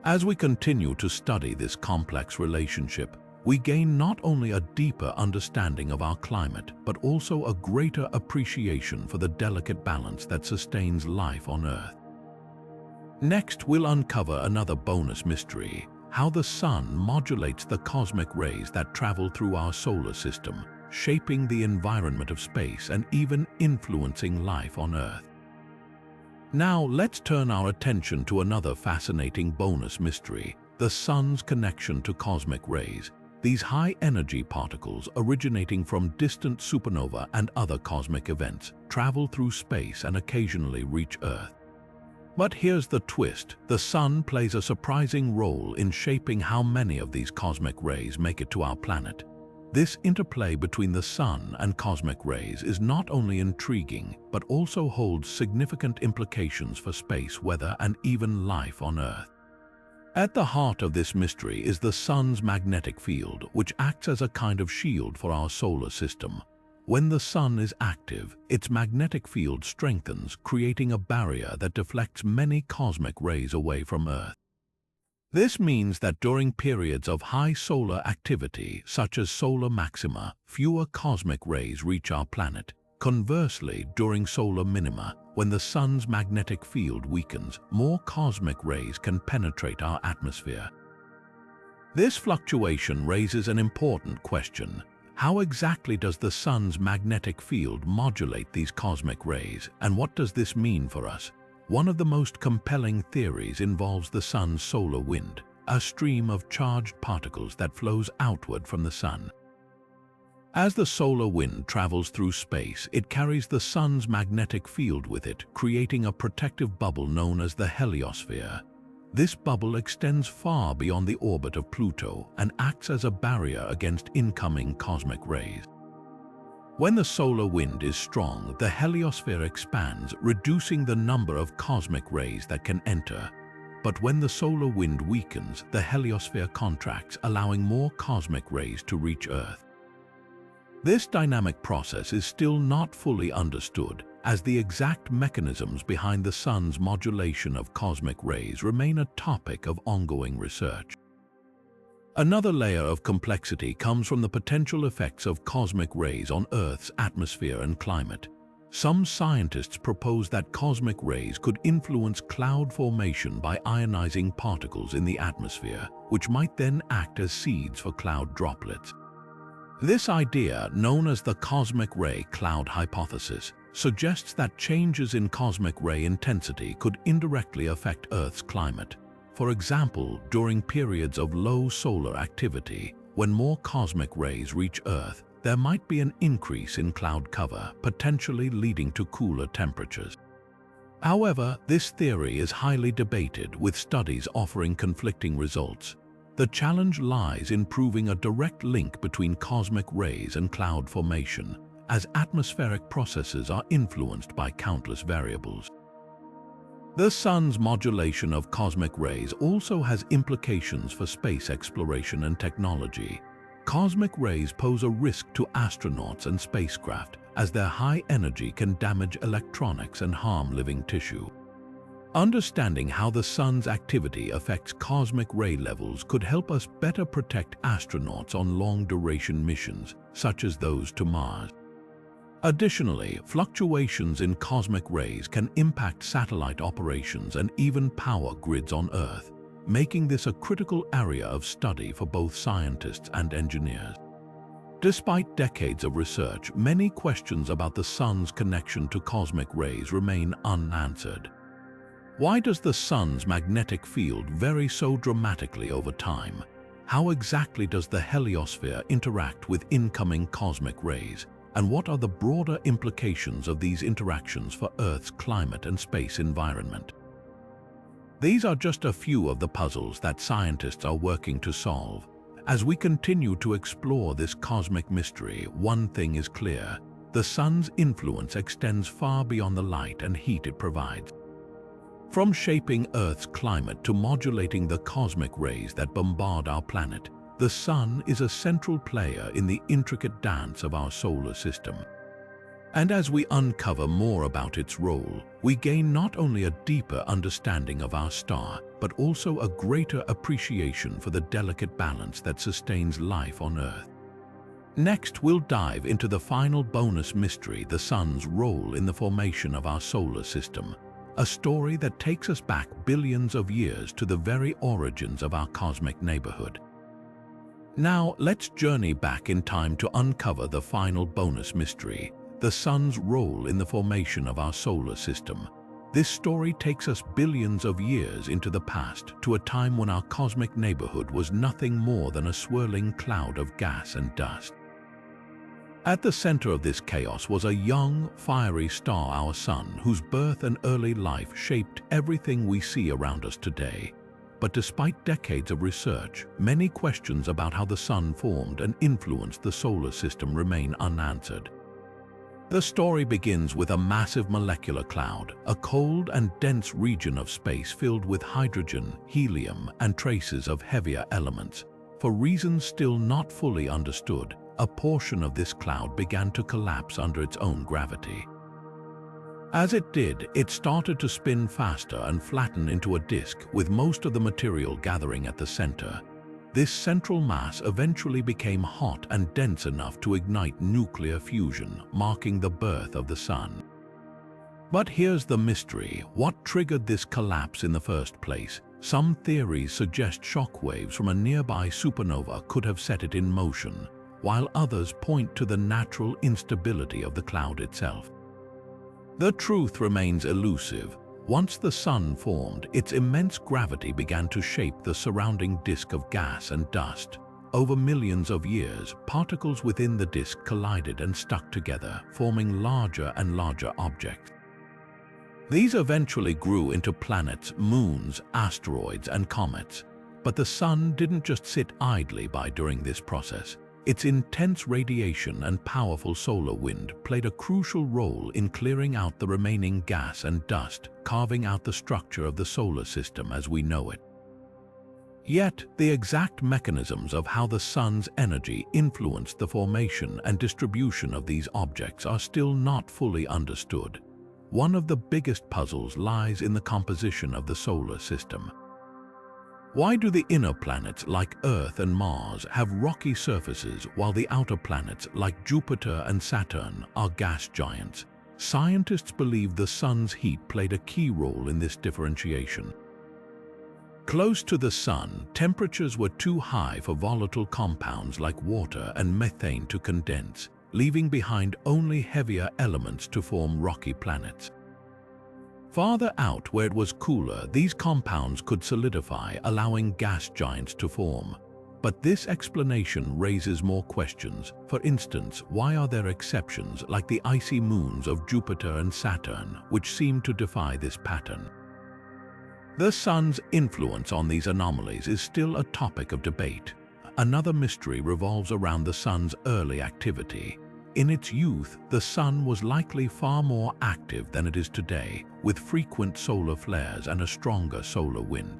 As we continue to study this complex relationship, we gain not only a deeper understanding of our climate, but also a greater appreciation for the delicate balance that sustains life on Earth. Next, we'll uncover another bonus mystery: how the Sun modulates the cosmic rays that travel through our solar system, shaping the environment of space and even influencing life on Earth. Now, let's turn our attention to another fascinating bonus mystery: the Sun's connection to cosmic rays. These high-energy particles, originating from distant supernova and other cosmic events, travel through space and occasionally reach Earth. But here's the twist: the Sun plays a surprising role in shaping how many of these cosmic rays make it to our planet. This interplay between the Sun and cosmic rays is not only intriguing, but also holds significant implications for space weather and even life on Earth. At the heart of this mystery is the Sun's magnetic field, which acts as a kind of shield for our solar system. When the Sun is active, its magnetic field strengthens, creating a barrier that deflects many cosmic rays away from Earth. This means that during periods of high solar activity, such as solar maxima, fewer cosmic rays reach our planet. Conversely, during solar minima, when the Sun's magnetic field weakens, more cosmic rays can penetrate our atmosphere. This fluctuation raises an important question. How exactly does the Sun's magnetic field modulate these cosmic rays, and what does this mean for us? One of the most compelling theories involves the Sun's solar wind, a stream of charged particles that flows outward from the Sun. As the solar wind travels through space, it carries the Sun's magnetic field with it, creating a protective bubble known as the heliosphere. This bubble extends far beyond the orbit of Pluto and acts as a barrier against incoming cosmic rays. When the solar wind is strong, the heliosphere expands, reducing the number of cosmic rays that can enter. But when the solar wind weakens, the heliosphere contracts, allowing more cosmic rays to reach Earth. This dynamic process is still not fully understood, as the exact mechanisms behind the Sun's modulation of cosmic rays remain a topic of ongoing research. Another layer of complexity comes from the potential effects of cosmic rays on Earth's atmosphere and climate. Some scientists propose that cosmic rays could influence cloud formation by ionizing particles in the atmosphere, which might then act as seeds for cloud droplets. This idea, known as the cosmic ray cloud hypothesis, suggests that changes in cosmic ray intensity could indirectly affect Earth's climate. For example, during periods of low solar activity, when more cosmic rays reach Earth, there might be an increase in cloud cover, potentially leading to cooler temperatures. However, this theory is highly debated, with studies offering conflicting results. The challenge lies in proving a direct link between cosmic rays and cloud formation, as atmospheric processes are influenced by countless variables. The Sun's modulation of cosmic rays also has implications for space exploration and technology. Cosmic rays pose a risk to astronauts and spacecraft, as their high energy can damage electronics and harm living tissue. Understanding how the Sun's activity affects cosmic ray levels could help us better protect astronauts on long-duration missions, such as those to Mars. Additionally, fluctuations in cosmic rays can impact satellite operations and even power grids on Earth, making this a critical area of study for both scientists and engineers. Despite decades of research, many questions about the Sun's connection to cosmic rays remain unanswered. Why does the Sun's magnetic field vary so dramatically over time? How exactly does the heliosphere interact with incoming cosmic rays? And what are the broader implications of these interactions for Earth's climate and space environment? These are just a few of the puzzles that scientists are working to solve. As we continue to explore this cosmic mystery, one thing is clear: the Sun's influence extends far beyond the light and heat it provides. From shaping Earth's climate to modulating the cosmic rays that bombard our planet, the Sun is a central player in the intricate dance of our solar system. And as we uncover more about its role, we gain not only a deeper understanding of our star, but also a greater appreciation for the delicate balance that sustains life on Earth. Next, we'll dive into the final bonus mystery: the Sun's role in the formation of our solar system, a story that takes us back billions of years to the very origins of our cosmic neighborhood. Now, let's journey back in time to uncover the final bonus mystery: the Sun's role in the formation of our solar system. This story takes us billions of years into the past, to a time when our cosmic neighborhood was nothing more than a swirling cloud of gas and dust. At the center of this chaos was a young, fiery star, our Sun, whose birth and early life shaped everything we see around us today. But despite decades of research, many questions about how the Sun formed and influenced the solar system remain unanswered. The story begins with a massive molecular cloud, a cold and dense region of space filled with hydrogen, helium, and traces of heavier elements. For reasons still not fully understood, a portion of this cloud began to collapse under its own gravity. As it did, it started to spin faster and flatten into a disk, with most of the material gathering at the center. This central mass eventually became hot and dense enough to ignite nuclear fusion, marking the birth of the Sun. But here's the mystery: what triggered this collapse in the first place? Some theories suggest shockwaves from a nearby supernova could have set it in motion, while others point to the natural instability of the cloud itself. The truth remains elusive. Once the Sun formed, its immense gravity began to shape the surrounding disk of gas and dust. Over millions of years, particles within the disk collided and stuck together, forming larger and larger objects. These eventually grew into planets, moons, asteroids, and comets. But the Sun didn't just sit idly by during this process. Its intense radiation and powerful solar wind played a crucial role in clearing out the remaining gas and dust, carving out the structure of the solar system as we know it. Yet, the exact mechanisms of how the Sun's energy influenced the formation and distribution of these objects are still not fully understood. One of the biggest puzzles lies in the composition of the solar system. Why do the inner planets like Earth and Mars have rocky surfaces while the outer planets like Jupiter and Saturn are gas giants? Scientists believe the Sun's heat played a key role in this differentiation. Close to the Sun, temperatures were too high for volatile compounds like water and methane to condense, leaving behind only heavier elements to form rocky planets. Farther out, where it was cooler, these compounds could solidify, allowing gas giants to form. But this explanation raises more questions. For instance, why are there exceptions like the icy moons of Jupiter and Saturn, which seem to defy this pattern? The Sun's influence on these anomalies is still a topic of debate. Another mystery revolves around the Sun's early activity. In its youth, the Sun was likely far more active than it is today, with frequent solar flares and a stronger solar wind.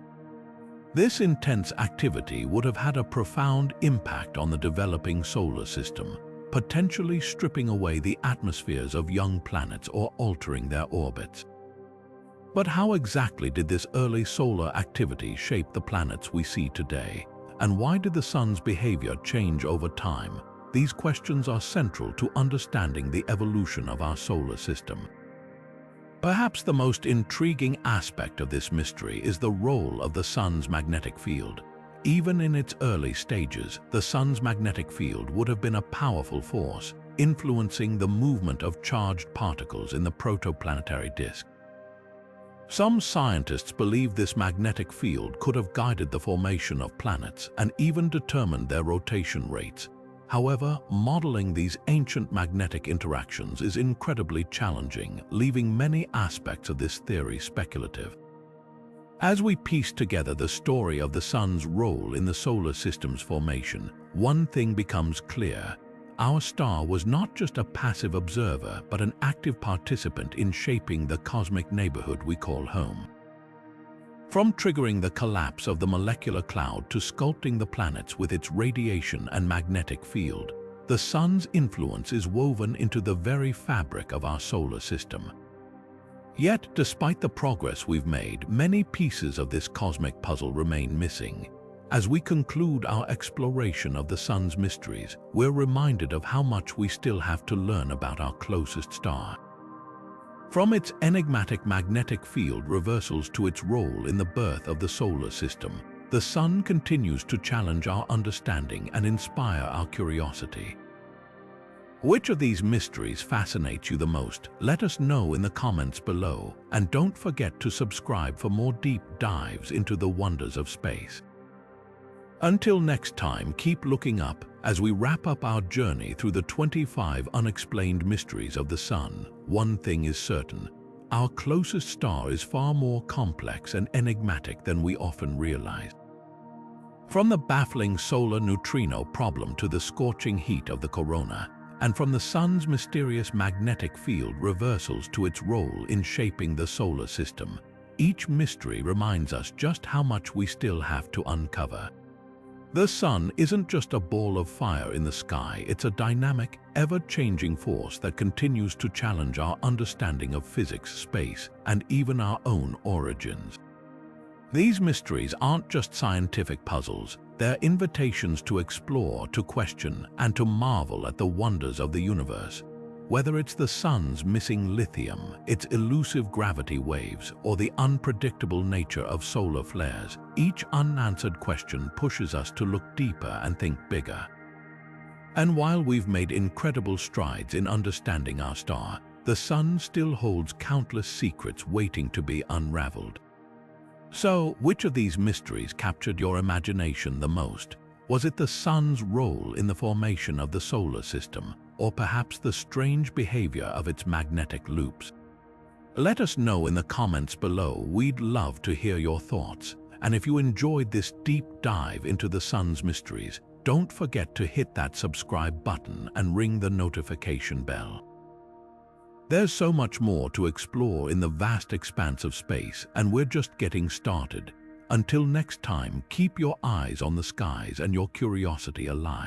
This intense activity would have had a profound impact on the developing solar system, potentially stripping away the atmospheres of young planets or altering their orbits. But how exactly did this early solar activity shape the planets we see today? And why did the Sun's behavior change over time? These questions are central to understanding the evolution of our solar system. Perhaps the most intriguing aspect of this mystery is the role of the Sun's magnetic field. Even in its early stages, the Sun's magnetic field would have been a powerful force, influencing the movement of charged particles in the protoplanetary disk. Some scientists believe this magnetic field could have guided the formation of planets and even determined their rotation rates. However, modeling these ancient magnetic interactions is incredibly challenging, leaving many aspects of this theory speculative. As we piece together the story of the Sun's role in the solar system's formation, one thing becomes clear. Our star was not just a passive observer, but an active participant in shaping the cosmic neighborhood we call home. From triggering the collapse of the molecular cloud to sculpting the planets with its radiation and magnetic field, the Sun's influence is woven into the very fabric of our solar system. Yet, despite the progress we've made, many pieces of this cosmic puzzle remain missing. As we conclude our exploration of the Sun's mysteries, we're reminded of how much we still have to learn about our closest star. From its enigmatic magnetic field reversals to its role in the birth of the solar system, the Sun continues to challenge our understanding and inspire our curiosity. Which of these mysteries fascinates you the most? Let us know in the comments below, and don't forget to subscribe for more deep dives into the wonders of space. Until next time, keep looking up as we wrap up our journey through the 25 unexplained mysteries of the Sun. One thing is certain: our closest star is far more complex and enigmatic than we often realize. From the baffling solar neutrino problem to the scorching heat of the corona, and from the sun's mysterious magnetic field reversals to its role in shaping the solar system, each mystery reminds us just how much we still have to uncover. The sun isn't just a ball of fire in the sky, it's a dynamic, ever-changing force that continues to challenge our understanding of physics, space, and even our own origins. These mysteries aren't just scientific puzzles, they're invitations to explore, to question, and to marvel at the wonders of the universe. Whether it's the sun's missing lithium, its elusive gravity waves, or the unpredictable nature of solar flares, each unanswered question pushes us to look deeper and think bigger. And while we've made incredible strides in understanding our star, the sun still holds countless secrets waiting to be unraveled. So, which of these mysteries captured your imagination the most? Was it the sun's role in the formation of the solar system, or perhaps the strange behavior of its magnetic loops? Let us know in the comments below. We'd love to hear your thoughts. And if you enjoyed this deep dive into the sun's mysteries, don't forget to hit that subscribe button and ring the notification bell. There's so much more to explore in the vast expanse of space, and we're just getting started. Until next time, keep your eyes on the skies and your curiosity alive.